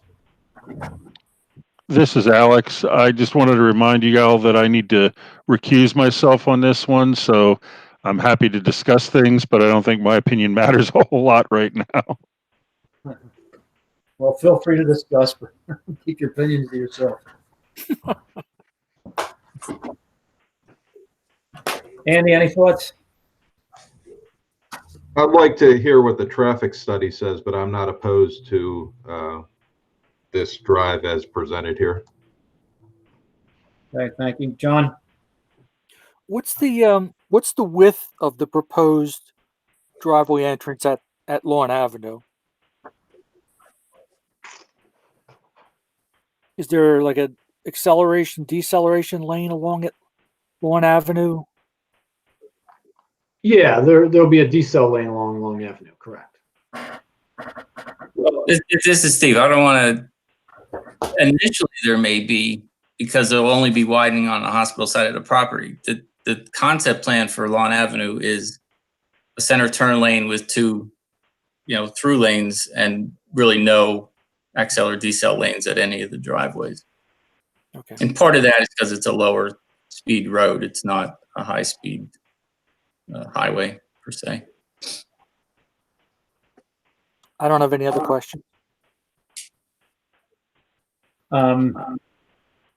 This is Alex. I just wanted to remind you all that I need to recuse myself on this one. So I'm happy to discuss things, but I don't think my opinion matters a whole lot right now. Well, feel free to discuss, but keep your opinions to yourself. Andy, any thoughts? I'd like to hear what the traffic study says, but I'm not opposed to this drive as presented here. Okay, thank you. John? What's the width of the proposed driveway entrance at Lawn Avenue? Is there like a acceleration, deceleration lane along it, Lawn Avenue? Yeah, there'll be a decel lane along Long Avenue, correct. This is Steve. I don't want to. Initially, there may be, because they'll only be widening on the hospital side of the property. The concept plan for Lawn Avenue is a center turn lane with two, through lanes, and really no accel or decel lanes at any of the driveways. Okay. And part of that is because it's a lower speed road. It's not a high speed highway per se. I don't have any other questions.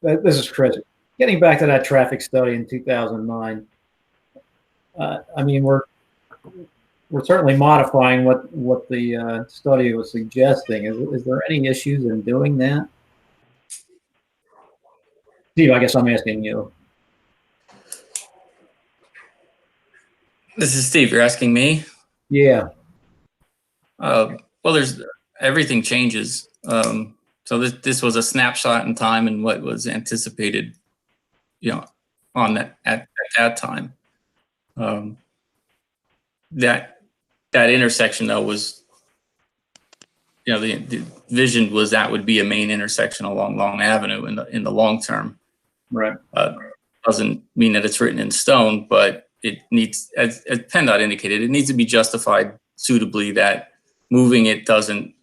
This is Chris. Getting back to that traffic study in 2009, we're certainly modifying what the study was suggesting. Is there any issues in doing that? Steve, I guess I'm asking you. This is Steve. You're asking me? Yeah. Well, everything changes. So this was a snapshot in time and what was anticipated, on that at that time. That intersection though was, the vision was that would be a main intersection along Long Avenue in the long term. Right. Doesn't mean that it's written in stone, but it needs, as PennDOT indicated, it needs to be justified suitably that moving it doesn't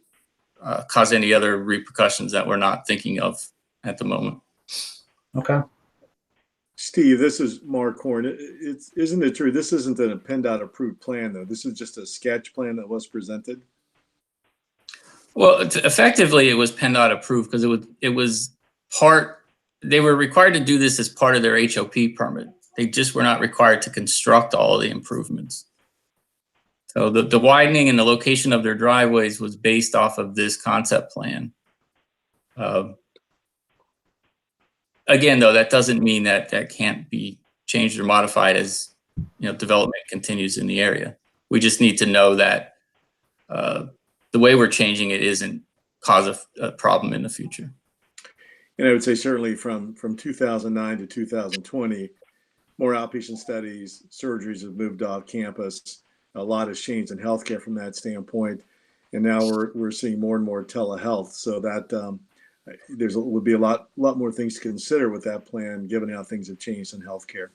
cause any other repercussions that we're not thinking of at the moment. Okay. Steve, this is Mark Horn. Isn't it true? This isn't a PennDOT approved plan, though. This is just a sketch plan that was presented. Well, effectively, it was PennDOT approved because it was part. They were required to do this as part of their HOP permit. They just were not required to construct all of the improvements. So the widening and the location of their driveways was based off of this concept plan. Again, though, that doesn't mean that can't be changed or modified as development continues in the area. We just need to know that the way we're changing it isn't cause a problem in the future. And I would say certainly from 2009 to 2020, more outpatient studies, surgeries have moved off campus. A lot has changed in healthcare from that standpoint. And now we're seeing more and more telehealth. So that would be a lot more things to consider with that plan, given how things have changed in healthcare.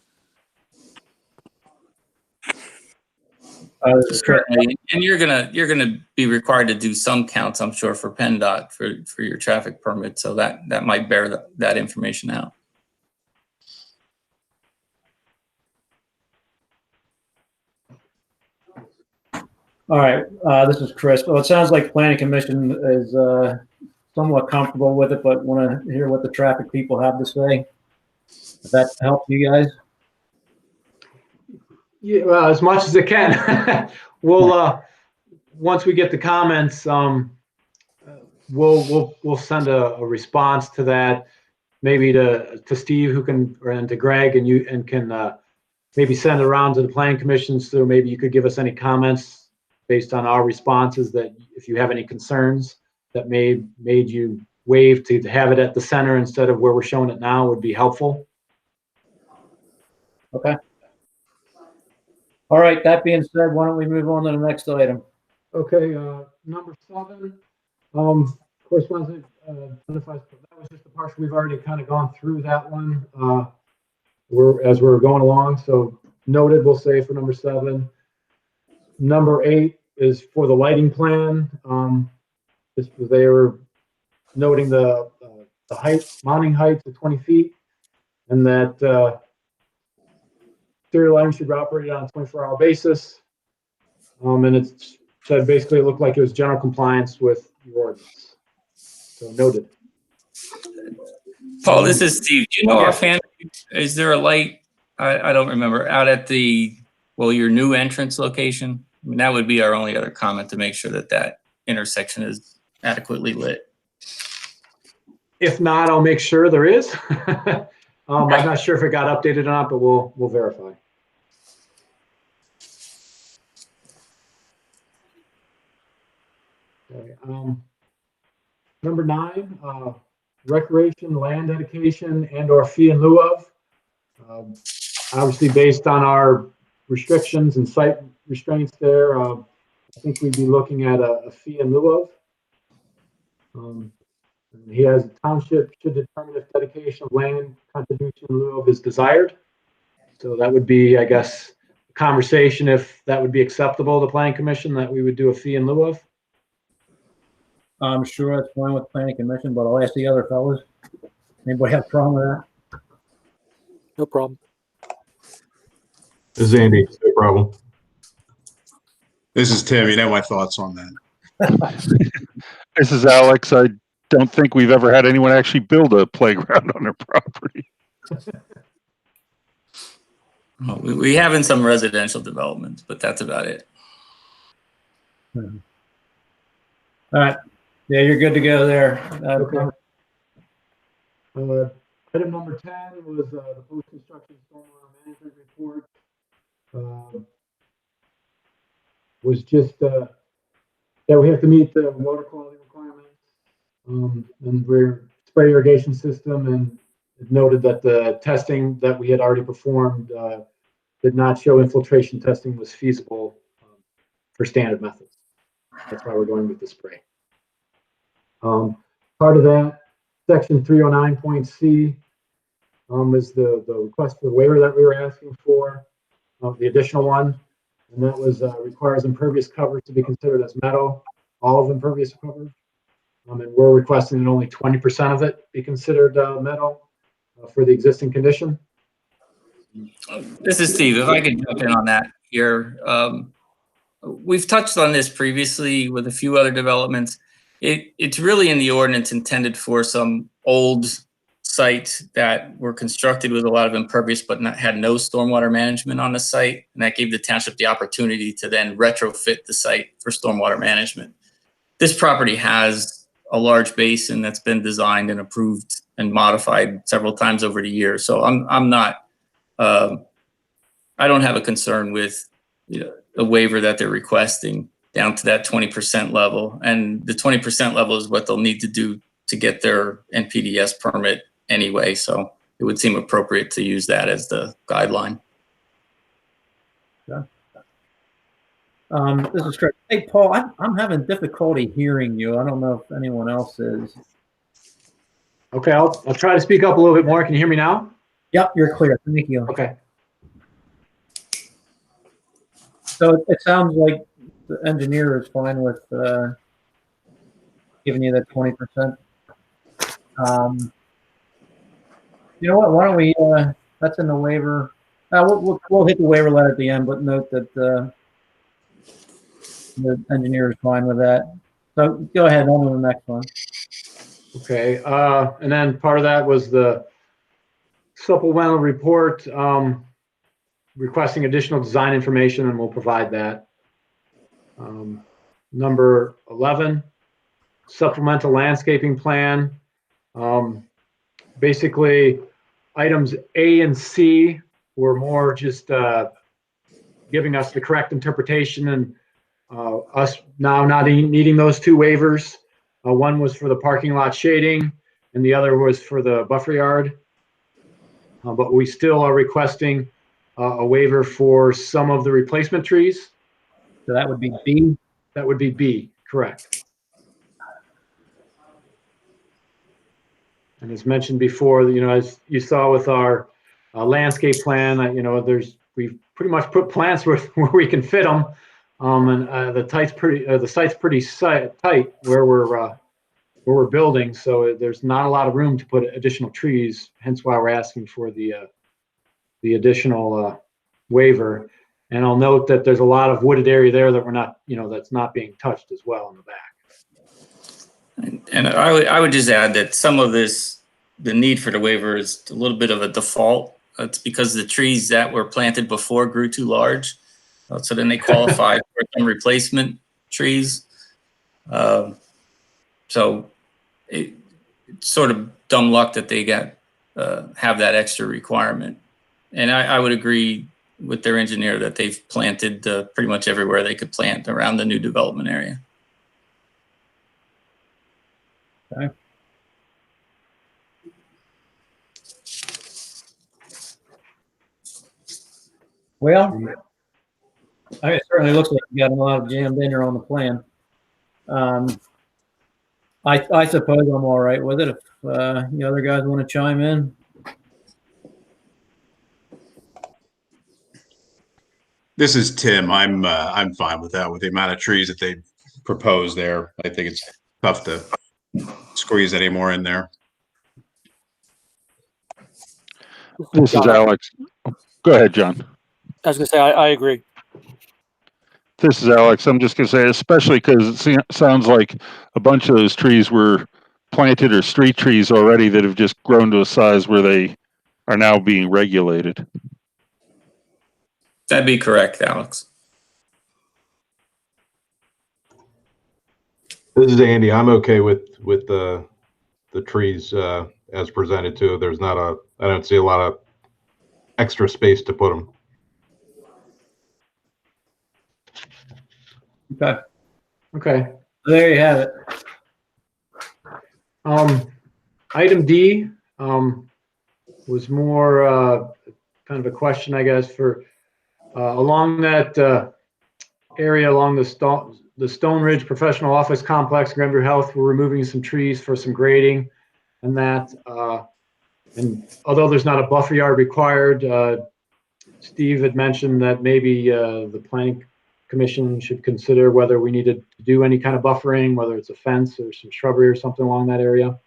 Certainly, and you're gonna be required to do some counts, I'm sure, for PennDOT for your traffic permit, so that might bear that information out. All right, this is Chris. Well, it sounds like Planning Commission is somewhat comfortable with it, but want to hear what the traffic people have to say. Does that help you guys? Yeah, well, as much as it can. We'll once we get the comments, we'll send a response to that, maybe to Steve, and to Greg, and can maybe send it around to the Planning Commission, so maybe you could give us any comments based on our responses, that if you have any concerns that made you waive to have it at the center instead of where we're showing it now, would be helpful. Okay. All right, that being said, why don't we move on to the next item? Okay, number 7, correspondence identifies, that was just the partial, we've already kind of gone through that one, as we're going along, so noted, we'll say for number 7. Number 8 is for the lighting plan. They were noting the mounting heights of 20 feet, and that exterior lighting should be operated on a 24-hour basis. And it said basically it looked like it was general compliance with the ordinance. So noted. Paul, this is Steve. Do you know offhand, is there a light, I don't remember, out at your new entrance location? I mean, that would be our only other comment, to make sure that intersection is adequately lit. If not, I'll make sure there is. I'm not sure if it got updated or not, but we'll verify. Okay, number 9, recreation land dedication and/or fee in lieu of. Obviously, based on our restrictions and site restraints there, I think we'd be looking at a fee in lieu of. He has a township should determine if dedication of land contribution in lieu of is desired. So that would be, I guess, a conversation if that would be acceptable to Planning Commission, that we would do a fee in lieu of. I'm sure that's fine with Planning Commission, but I'll ask the other fellows. Anybody have a problem with that? No problem. This is Andy, no problem. This is Tim. You know my thoughts on that. This is Alex. I don't think we've ever had anyone actually build a playground on their property. Well, we have in some residential developments, but that's about it. All right. Yeah, you're good to go there. Okay. Item number 10 was the post-construction stormwater management report. Was just that we have to meet the water quality requirements, and we're spray irrigation system, and it noted that the testing that we had already performed did not show infiltration testing was feasible for standard methods. That's why we're going with the spray. Part of that, section 309.c is the request for the waiver that we were asking for, the additional one, and that was requires impervious coverage to be considered as metal, all of impervious coverage, and we're requesting that only 20% of it be considered metal for the existing condition. This is Steve. If I could jump in on that here. We've touched on this previously with a few other developments. It's really in the ordinance intended for some old sites that were constructed with a lot of impervious but had no stormwater management on the site. And that gave the township the opportunity to then retrofit the site for stormwater management. This property has a large basin that's been designed and approved and modified several times over the years. So I'm not, I don't have a concern with the waiver that they're requesting down to that 20% level. And the 20% level is what they'll need to do to get their NPDES permit anyway. So it would seem appropriate to use that as the guideline. This is Kratz. Hey, Paul, I'm having difficulty hearing you. I don't know if anyone else is. Okay, I'll try to speak up a little bit more. Can you hear me now? Yep, you're clear. Thank you. Okay. So it sounds like the engineer is fine with giving you that 20%. You know what? Why don't we? That's in the waiver. We'll hit the waiver letter at the end, but note that the engineer is fine with that. So go ahead on to the next one. Okay, and then part of that was the supplemental report requesting additional design information, and we'll provide that. Number 11, supplemental landscaping plan. Basically, items A and C were more just giving us the correct interpretation, and us now not needing those two waivers. One was for the parking lot shading, and the other was for the buffer yard. But we still are requesting a waiver for some of the replacement trees. So that would be B. That would be B, correct. And as mentioned before, you know, as you saw with our landscape plan, you know, we've pretty much put plants where we can fit them, and the site's pretty tight where we're building, so there's not a lot of room to put additional trees. Hence why we're asking for the additional waiver. And I'll note that there's a lot of wooded area there that we're not, you know, that's not being touched as well in the back. And I would just add that some of this, the need for the waiver is a little bit of a default. It's because the trees that were planted before grew too large. So then they qualify for some replacement trees. So it's sort of dumb luck that they have that extra requirement. And I would agree with their engineer that they've planted pretty much everywhere they could plant around the new development area. Okay. Well, it certainly looks like you got a lot of jammed in here on the plan. I suppose I'm all right with it. If the other guys want to chime in. This is Tim. I'm fine with that. With the amount of trees that they propose there, I think it's tough to squeeze any more in there. This is Alex. Go ahead, John. I was going to say, I agree. This is Alex. I'm just going to say, especially because it sounds like a bunch of those trees were planted or street trees already that have just grown to a size where they are now being regulated. That'd be correct, Alex. This is Andy. I'm okay with the trees as presented too. There's not I don't see a lot of extra space to put them. Okay. Okay. There you have it. Item D was more kind of a question, I guess, for along that area along the Stone Ridge Professional Office Complex, Grandview Health. We're removing some trees for some grading and that. And although there's not a buffer yard required, Steve had mentioned that maybe the Planning Commission should consider whether we needed to do any kind of buffering, whether it's a fence or some shrubbery or something along that area.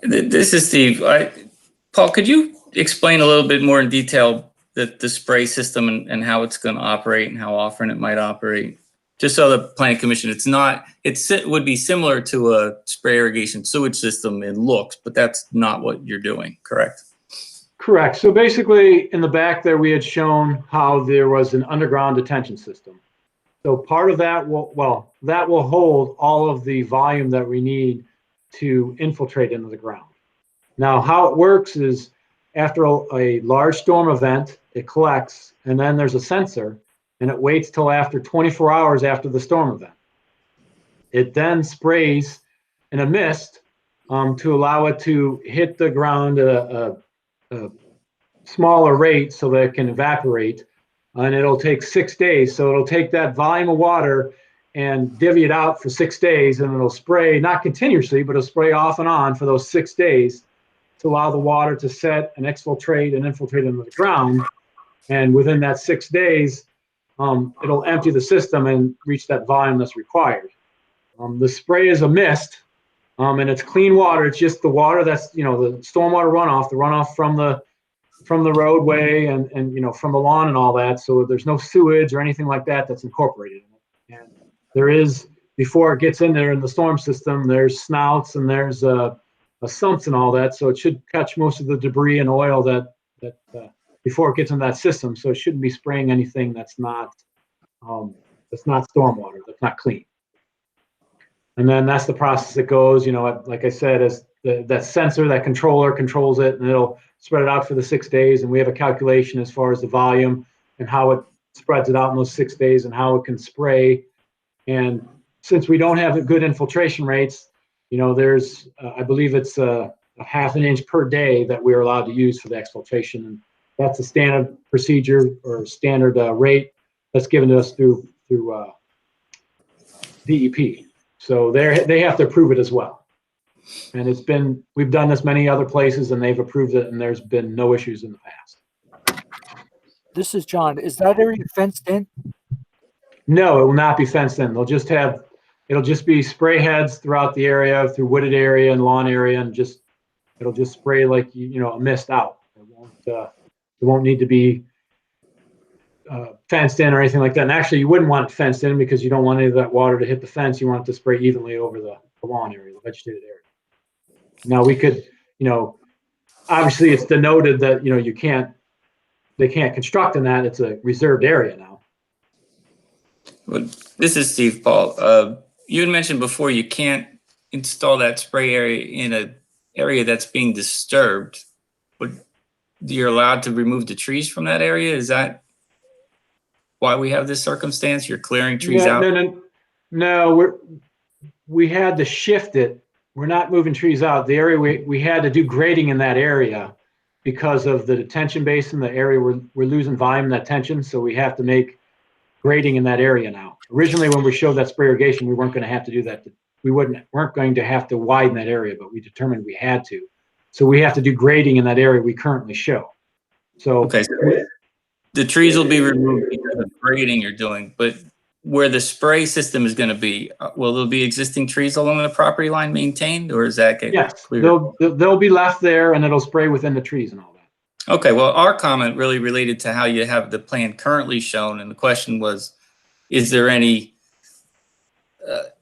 This is Steve. Paul, could you explain a little bit more in detail the spray system and how it's going to operate and how often it might operate? Just so the Planning Commission, it would be similar to a spray irrigation sewage system in looks, but that's not what you're doing, correct? Correct. So basically in the back there, we had shown how there was an underground detention system. So part of that that will hold all of the volume that we need to infiltrate into the ground. Now, how it works is after a large storm event, it collects, and then there's a sensor, and it waits till after 24 hours after the storm event. It then sprays in a mist to allow it to hit the ground at a smaller rate so that it can evaporate. And it'll take 6 days. So it'll take that volume of water and divvy it out for 6 days, and it'll spray, not continuously, but it'll spray off and on for those 6 days to allow the water to set and exfiltrate and infiltrate into the ground. And within that 6 days, it'll empty the system and reach that volume that's required. The spray is a mist, and it's clean water. It's just the water that's, the stormwater runoff, the runoff from the roadway and from the lawn and all that. So there's no sewage or anything like that that's incorporated in it. And there is, before it gets in there in the storm system, there's snouts and there's sumps and all that. So it should catch most of the debris and oil that before it gets in that system. So it shouldn't be spraying anything that's not stormwater, that's not clean. And then that's the process that goes, like I said, as that sensor, that controller controls it, and it'll spread it out for the 6 days. And we have a calculation as far as the volume and how it spreads it out in those 6 days and how it can spray. And since we don't have good infiltration rates, there's, I believe it's a ½ inch per day that we're allowed to use for the exfiltration. And that's a standard procedure or standard rate that's given to us through DEP. So they have to approve it as well. And we've done this many other places and they've approved it, and there's been no issues in the past. This is John. Is that area fenced in? No, it will not be fenced in. It'll just be spray heads throughout the area, through wooded area and lawn area, and it'll just spray like, a mist out. It won't need to be fenced in or anything like that. And actually, you wouldn't want it fenced in because you don't want any of that water to hit the fence. You want it to spray evenly over the lawn area, the vegetated area. Now we could, obviously it's denoted that, they can't construct in that. It's a reserved area now. Well, this is Steve, Paul. You had mentioned before you can't install that spray area in an area that's being disturbed. But you're allowed to remove the trees from that area? Is that why we have this circumstance? You're clearing trees out? No, we had to shift it. We're not moving trees out. The area we had to do grading in that area because of the detention basin, the area we're losing volume in that tension. So we have to make grading in that area now. Originally, when we showed that spray irrigation, we weren't going to have to do that. We weren't going to have to widen that area, but we determined we had to. So we have to do grading in that area we currently show. So, okay, so the trees will be removed because of grading you're doing, but where the spray system is going to be, will there be existing trees along the property line maintained, or is that clear? They'll be left there, and it'll spray within the trees and all that. Okay, well, our comment really related to how you have the plan currently shown, and the question was, is there any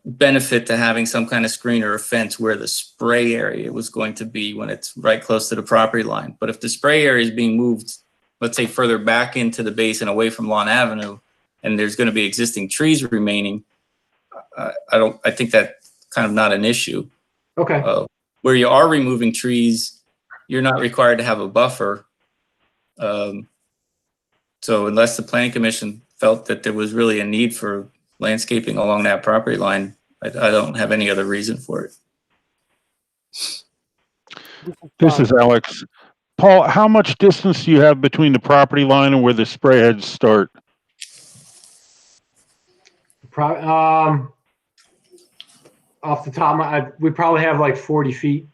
benefit to having some kind of screen or a fence where the spray area was going to be when it's right close to the property line? But if the spray area is being moved, let's say further back into the basin away from Lawn Avenue, and there's going to be existing trees remaining, I think that's kind of not an issue. Okay. Where you are removing trees, you're not required to have a buffer. So unless the planning commission felt that there was really a need for landscaping along that property line, I don't have any other reason for it. This is Alex. Paul, how much distance do you have between the property line and where the spray heads start? Off the top of my, we probably have like 40 feet.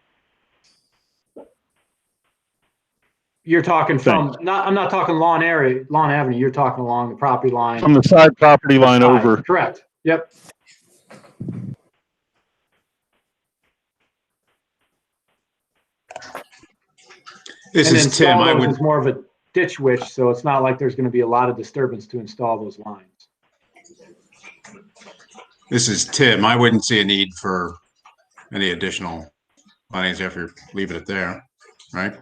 You're talking from, I'm not talking Lawn Avenue. You're talking along the property line. From the side property line over. Correct. Yep. This is Tim. I would. It's more of a ditch witch, so it's not like there's going to be a lot of disturbance to install those lines. This is Tim. I wouldn't see a need for any additional monies after leaving it there, right?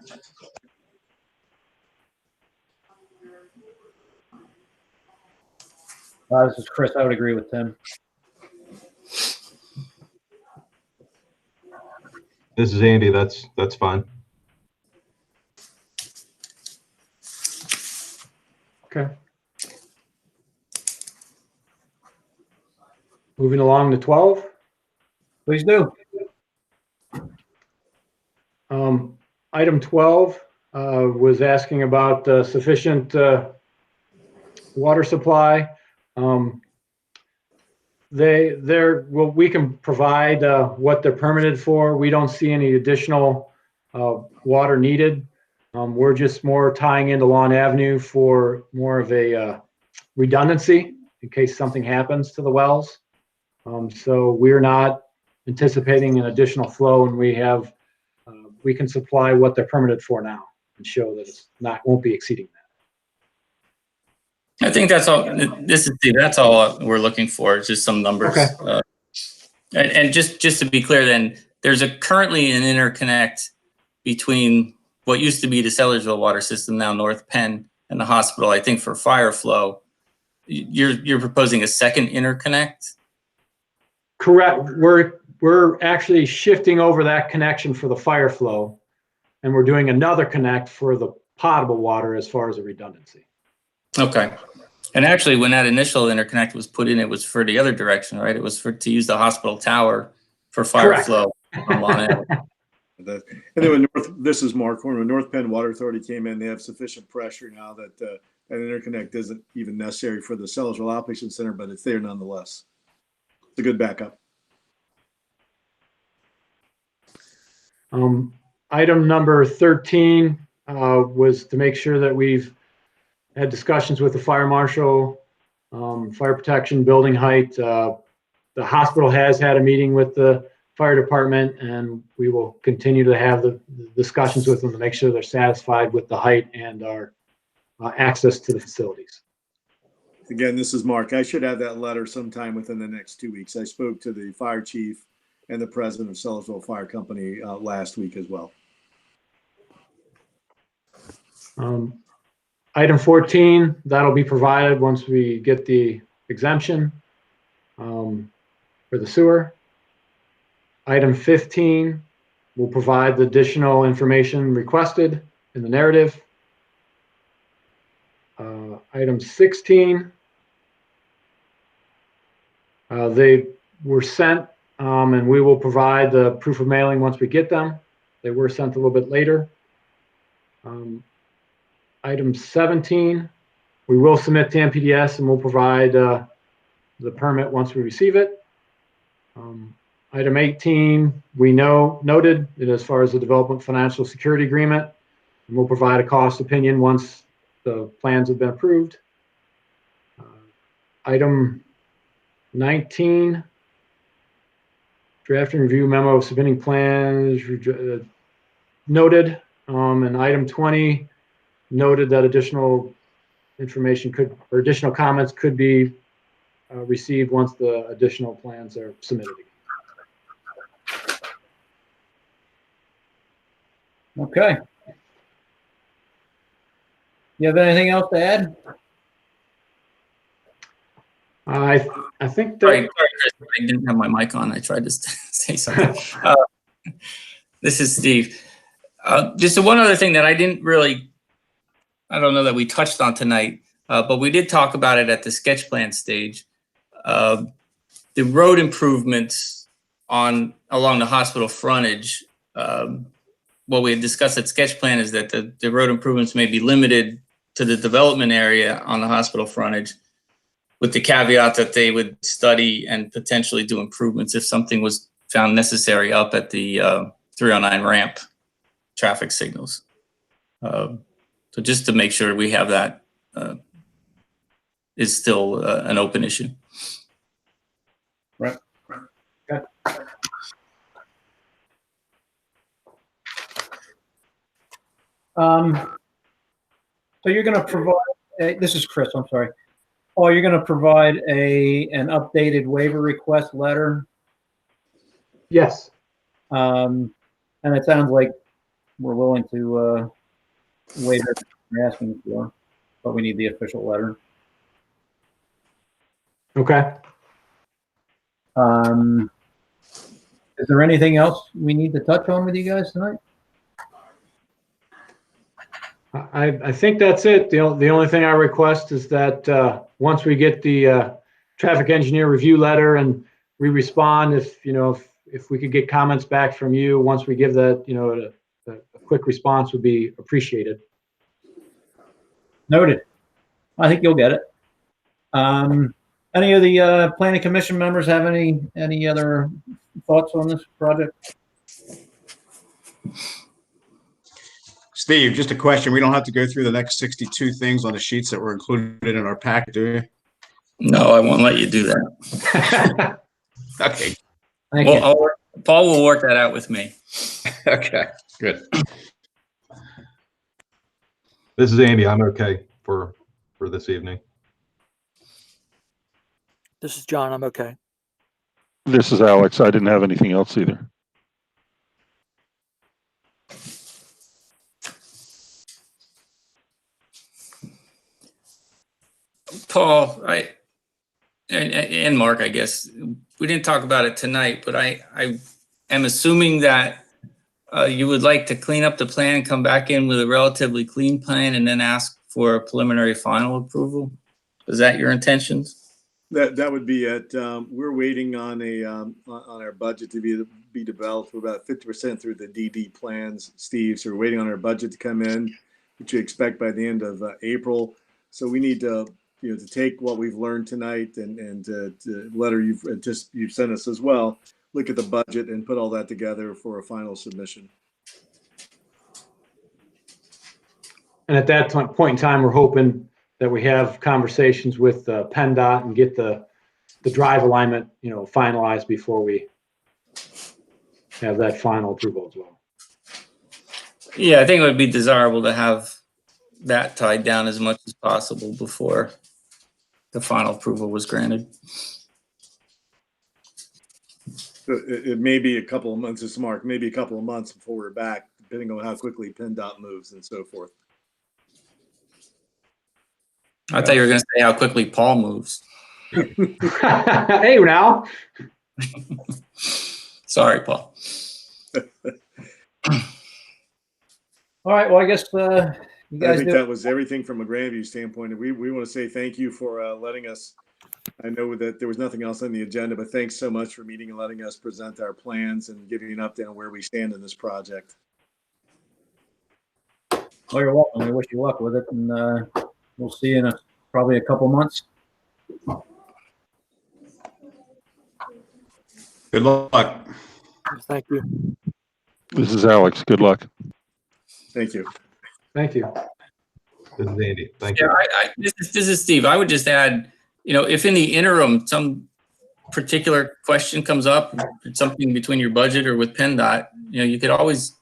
This is Chris. I would agree with Tim. This is Andy. That's fine. Okay. Moving along to 12. Please do. Item 12 was asking about sufficient water supply. Well, we can provide what they're permitted for. We don't see any additional water needed. We're just more tying into Lawn Avenue for more of a redundancy in case something happens to the wells. So we're not anticipating an additional flow, and we can supply what they're permitted for now and show that won't be exceeding that. I think that's all. That's all we're looking for. Just some numbers. Okay. And just to be clear, then there's currently an interconnect between what used to be the Sellersville water system, now North Penn, and the hospital. I think for fire flow, you're proposing a second interconnect. Correct. We're actually shifting over that connection for the fire flow, and we're doing another connect for the potable water as far as a redundancy. Okay. And actually, when that initial interconnect was put in, it was for the other direction, right? It was to use the hospital tower for fire Correct. flow on Lawn Avenue. And then this is Mark Horn. When North Penn Water Authority came in, they have sufficient pressure now that that interconnect isn't even necessary for the Sellersville Outpatient Center, but it's there nonetheless. It's a good backup. Item number 13 was to make sure that we've had discussions with the fire marshal, fire protection, building height. The hospital has had a meeting with the fire department, and we will continue to have the discussions with them to make sure they're satisfied with the height and our access to the facilities. Again, this is Mark. I should have that letter sometime within the next 2 weeks. I spoke to the fire chief and the president of Sellersville Fire Company last week as well. Item 14, that'll be provided once we get the exemption for the sewer. Item 15 will provide the additional information requested in the narrative. Item 16, they were sent, and we will provide the proof of mailing once we get them. They were sent a little bit later. Item 17, we will submit to MPDS, and we'll provide the permit once we receive it. Item 18, we noted that as far as the development financial security agreement, and we'll provide a cost opinion once the plans have been approved. Item 19, draft and review memo of submitting plans noted. And item 20 noted that additional information or additional comments could be received once the additional plans are submitted. Okay. You have anything else to add? I think that. Sorry, Chris, I didn't have my mic on. I tried to say something. This is Steve. Just one other thing that I don't know that we touched on tonight, but we did talk about it at the sketch plan stage. The road improvements along the hospital frontage, what we had discussed at sketch plan is that the road improvements may be limited to the development area on the hospital frontage, with the caveat that they would study and potentially do improvements if something was found necessary up at the 309 ramp traffic signals. So just to make sure we have that is still an open issue. Right. Okay. So you're going to provide, this is Chris, I'm sorry. Oh, you're going to provide an updated waiver request letter? Yes. And it sounds like we're willing to waive it you're asking for, but we need the official letter. Okay. Is there anything else we need to touch on with you guys tonight? I think that's it. The only thing I request is that once we get the traffic engineer review letter and we respond, if we could get comments back from you once we give that, quick response would be appreciated. Noted. I think you'll get it. Any of the planning commission members have any other thoughts on this project? Steve, just a question. We don't have to go through the next 62 things on the sheets that were included in our packet, do we? No, I won't let you do that. Okay. Thank you. Paul will work that out with me. Okay, good. This is Andy. I'm okay for this evening. This is John. I'm okay. This is Alex. I didn't have anything else either. Paul, and Mark, I guess we didn't talk about it tonight, but I am assuming that you would like to clean up the plan, come back in with a relatively clean plan, and then ask for a preliminary final approval. Is that your intentions? That would be it. We're waiting on our budget to be developed. We're about 50% through the DD plans, Steve. So we're waiting on our budget to come in, which we expect by the end of April. So we need to take what we've learned tonight and the letter you've sent us as well. Look at the budget and put all that together for a final submission. And at that point in time, we're hoping that we have conversations with PennDOT and get the drive alignment, finalized before we have that final approval as well. Yeah, I think it would be desirable to have that tied down as much as possible before the final approval was granted. It may be a couple of months, as Mark, maybe a couple of months before we're back, depending on how quickly PennDOT moves and so forth. I thought you were going to say how quickly Paul moves. Hey, now. Sorry, Paul. All right. Well, I guess you guys. I think that was everything from a Grandview standpoint. And we want to say thank you for letting us. I know that there was nothing else on the agenda, but thanks so much for meeting and letting us present our plans and giving an update on where we stand in this project. Well, you're welcome. We wish you luck with it, and we'll see you in probably a couple months. Good luck. Thank you. This is Alex. Good luck. Thank you. Thank you. This is Andy. Thank Yeah, you. this is Steve. I would just add, if in the interim some particular question comes up, something between your budget or with PennDOT, you could always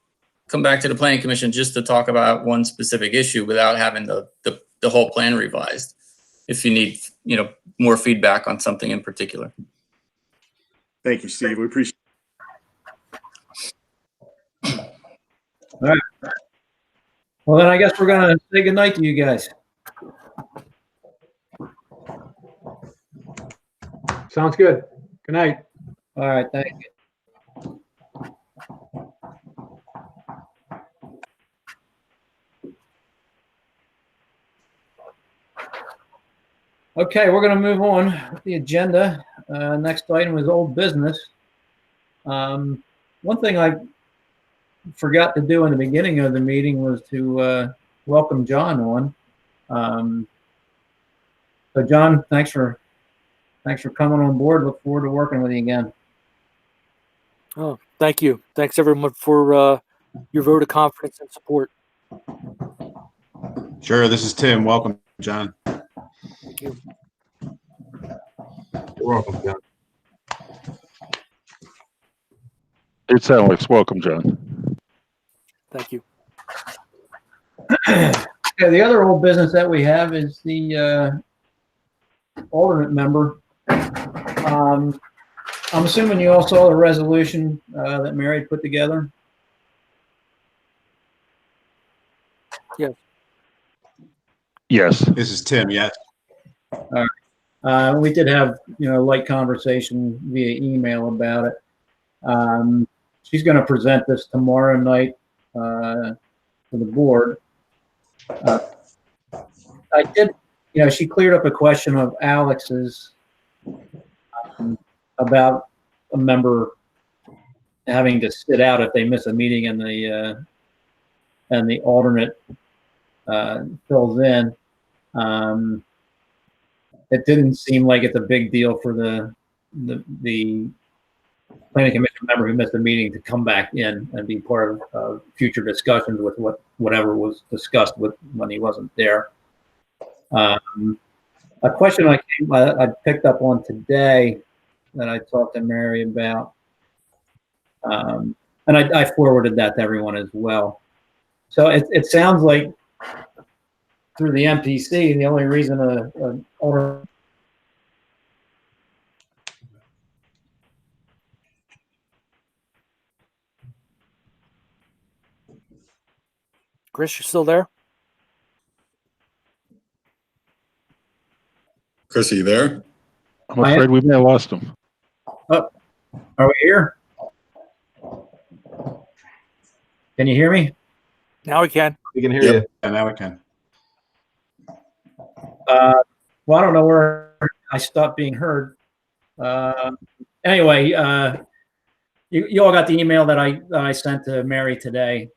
come back to the Planning Commission just to talk about one specific issue without having the whole plan revised. If you need, more feedback on something in particular. Thank you, Steve. We appreciate All right. Well, then I guess we're going to say goodnight to you guys. Sounds good. Good night. All right. Thank you. Okay, we're going to move on with the agenda. Next item is old business. One thing I forgot to do in the beginning of the meeting was to welcome John on. So John, thanks for coming on board. Look forward to working with you again. Oh, thank you. Thanks everyone for your vote of confidence and support. Sure. This is Tim. Welcome, John. Thank you. You're welcome, John. It's Alex. Welcome, John. Thank you. Okay, the other old business that we have is the alternate member. I'm assuming you all saw the resolution that Mary put together. Yes. This is Tim. Yes. We did have, light conversation via email about it. She's going to present this tomorrow night to the board. I did, she cleared up a question of Alex's about a member having to sit out if they miss a meeting in and the alternate fills in. It didn't seem like it's a big deal for the planning commission member who missed the meeting to come back in and be part of future discussions with whatever was discussed when he wasn't there. A question I picked up on today that I talked to Mary about, and I forwarded that to everyone as well. So it sounds like through the MPC, the only reason an owner. Chris, you still there? Chris, are you there? I'm afraid we may have lost him. Oh, are we here? Can you hear me? Now we can. We can hear Yep. you. And now we can. Well, I don't know where I stopped being heard. Anyway, you all got the email that I sent to Mary today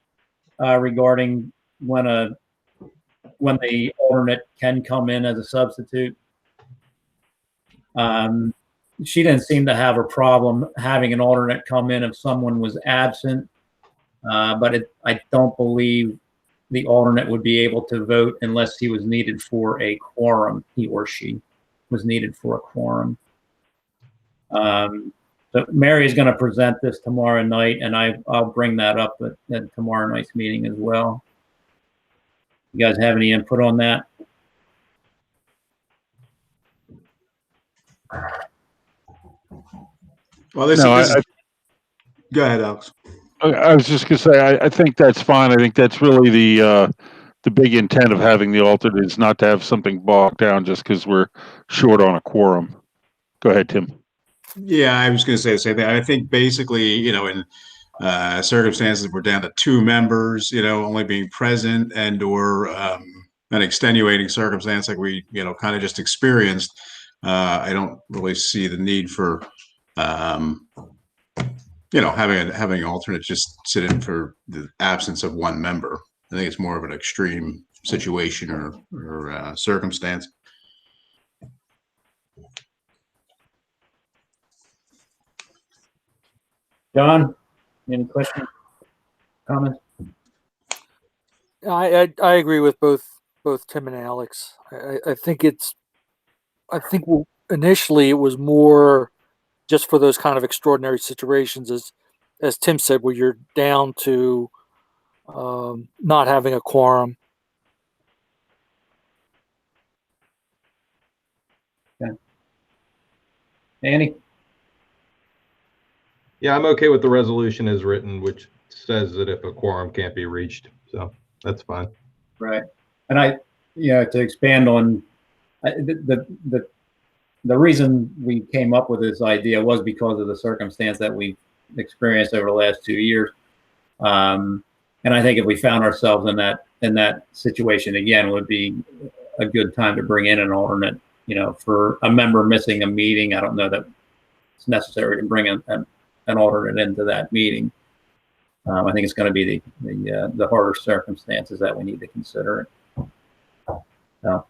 regarding when the alternate can come in as a substitute. She didn't seem to have a problem having an alternate come in if someone was absent, but I don't believe the alternate would be able to vote unless he was needed for a quorum. He or she was needed for a quorum. So Mary is going to present this tomorrow night, and I'll bring that up at tomorrow night's meeting as well. You guys have any input on that? Well, go ahead, Alex. I was just gonna say, I think that's fine. I think that's really the big intent of having the alternate is not to have something bogged down just because we're short on a quorum. Go ahead, Tim. Yeah, I was going to say the same thing. I think basically, in circumstances we're down to 2 members, only being present and or an extenuating circumstance like we, kind of just experienced, I don't really see the need for, having an alternate just sit in for the absence of 1 member. I think it's more of an extreme situation or circumstance. John, any questions, comments? I agree with both Tim and Alex. I think initially it was more just for those kind of extraordinary situations, as Tim said, where you're down to not having a quorum. Okay. Andy? Yeah, I'm okay with the resolution as written, which says that if a quorum can't be reached, so that's fine. Right. And to expand on the reason we came up with this idea was because of the circumstance that we experienced over the last 2 years. And I think if we found ourselves in that situation again, it would be a good time to bring in an alternate, for a member missing a meeting. I don't know that it's necessary to bring an alternate into that meeting. I think it's going to be the harder circumstances that we need to consider. So,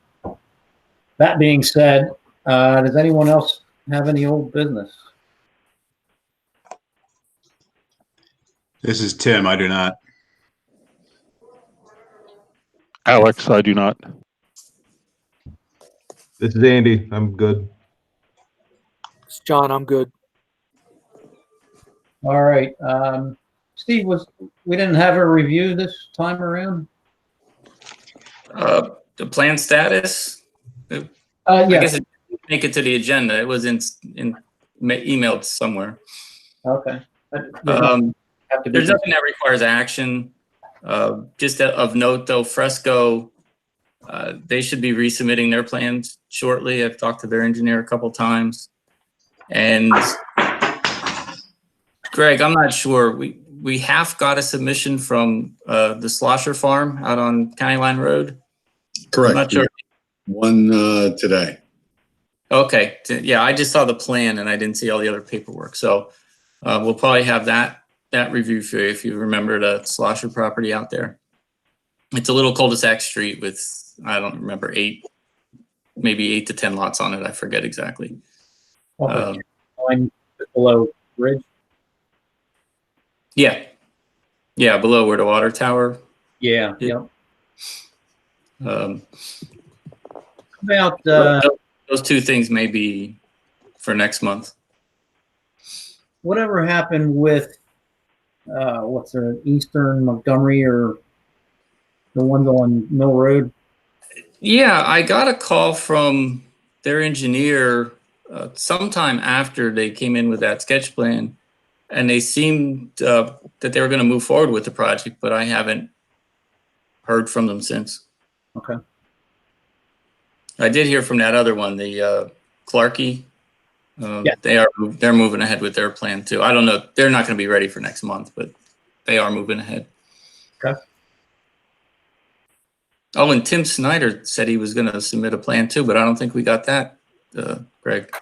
that being said, does anyone else have any old business? This is Tim. I do not. Alex, I do not. This is Andy. I'm good. It's John, I'm good. All right. Steve, we didn't have a review this time around? The plan status? Yeah. I guess it didn't make it to the agenda. It was emailed somewhere. Okay. There's nothing that requires action. Just of note, though, Fresco, they should be resubmitting their plans shortly. I've talked to their engineer a couple times. And Greg, I'm not sure. We half got a submission from the Slosher Farm out on County Line Road. Correct. I'm not sure. One today. Okay. Yeah, I just saw the plan and I didn't see all the other paperwork. So we'll probably have that review for you if you remember the Slosher property out there. It's a little cul-de-sac street with, I don't remember, maybe 8 to 10 lots on it. I forget exactly. Line below bridge. Yeah. Yeah, below where the water tower. Yeah. Yeah. Yep. Um, About those two things may be for next month. whatever happened with what's their Eastern Montgomery or the ones on Mill Road? Yeah, I got a call from their engineer sometime after they came in with that sketch plan, and they seemed that they were going to move forward with the project, but I haven't heard from them since. Okay. I did hear from that other one, the Clarkey. Yeah. They're moving ahead with their plan too. I don't know. They're not going to be ready for next month, but they are moving ahead. Okay. Oh, and Tim Snyder said he was going to submit a plan too, but I don't think we got that, Greg.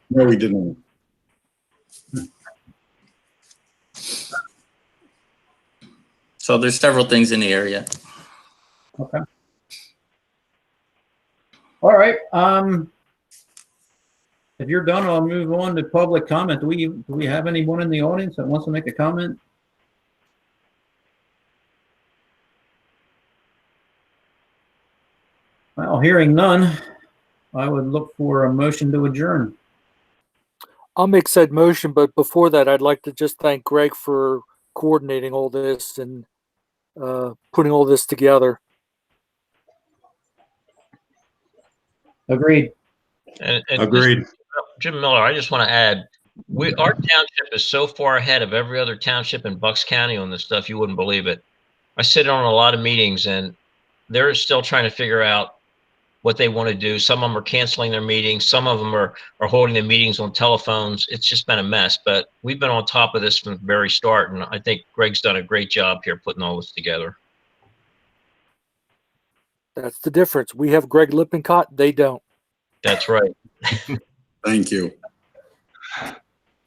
No, we didn't. So there's several things in the area. Okay. All right. If you're done, I'll move on to public comment. Do we have anyone in the audience that wants to make a comment? Well, hearing none, I would look for a motion to adjourn. I'll make said motion, but before that, I'd like to just thank Greg for coordinating all this and putting all this together. Agreed. And Agreed. Jim Miller, I just want to add, our township is so far ahead of every other township in Bucks County on this stuff, you wouldn't believe it. I sit on a lot of meetings and they're still trying to figure out what they want to do. Some of them are canceling their meetings. Some of them are holding their meetings on telephones. It's just been a mess, but we've been on top of this from the very start. And I think Greg's done a great job here putting all this together. That's the difference. We have Greg Lippincott. They don't. That's right. Thank you.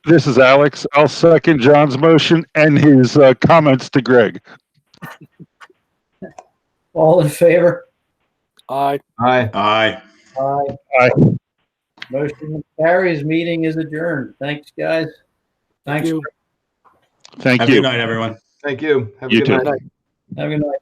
This is Alex. I'll second John's motion and his comments to Greg. All in favor? Aye. Aye. Aye. Aye. Aye. Motion carries. Meeting is adjourned. Thanks, guys. Thanks. you. Thank Have a you. good night, everyone. Thank you. Have a You good too. night. Have a good night.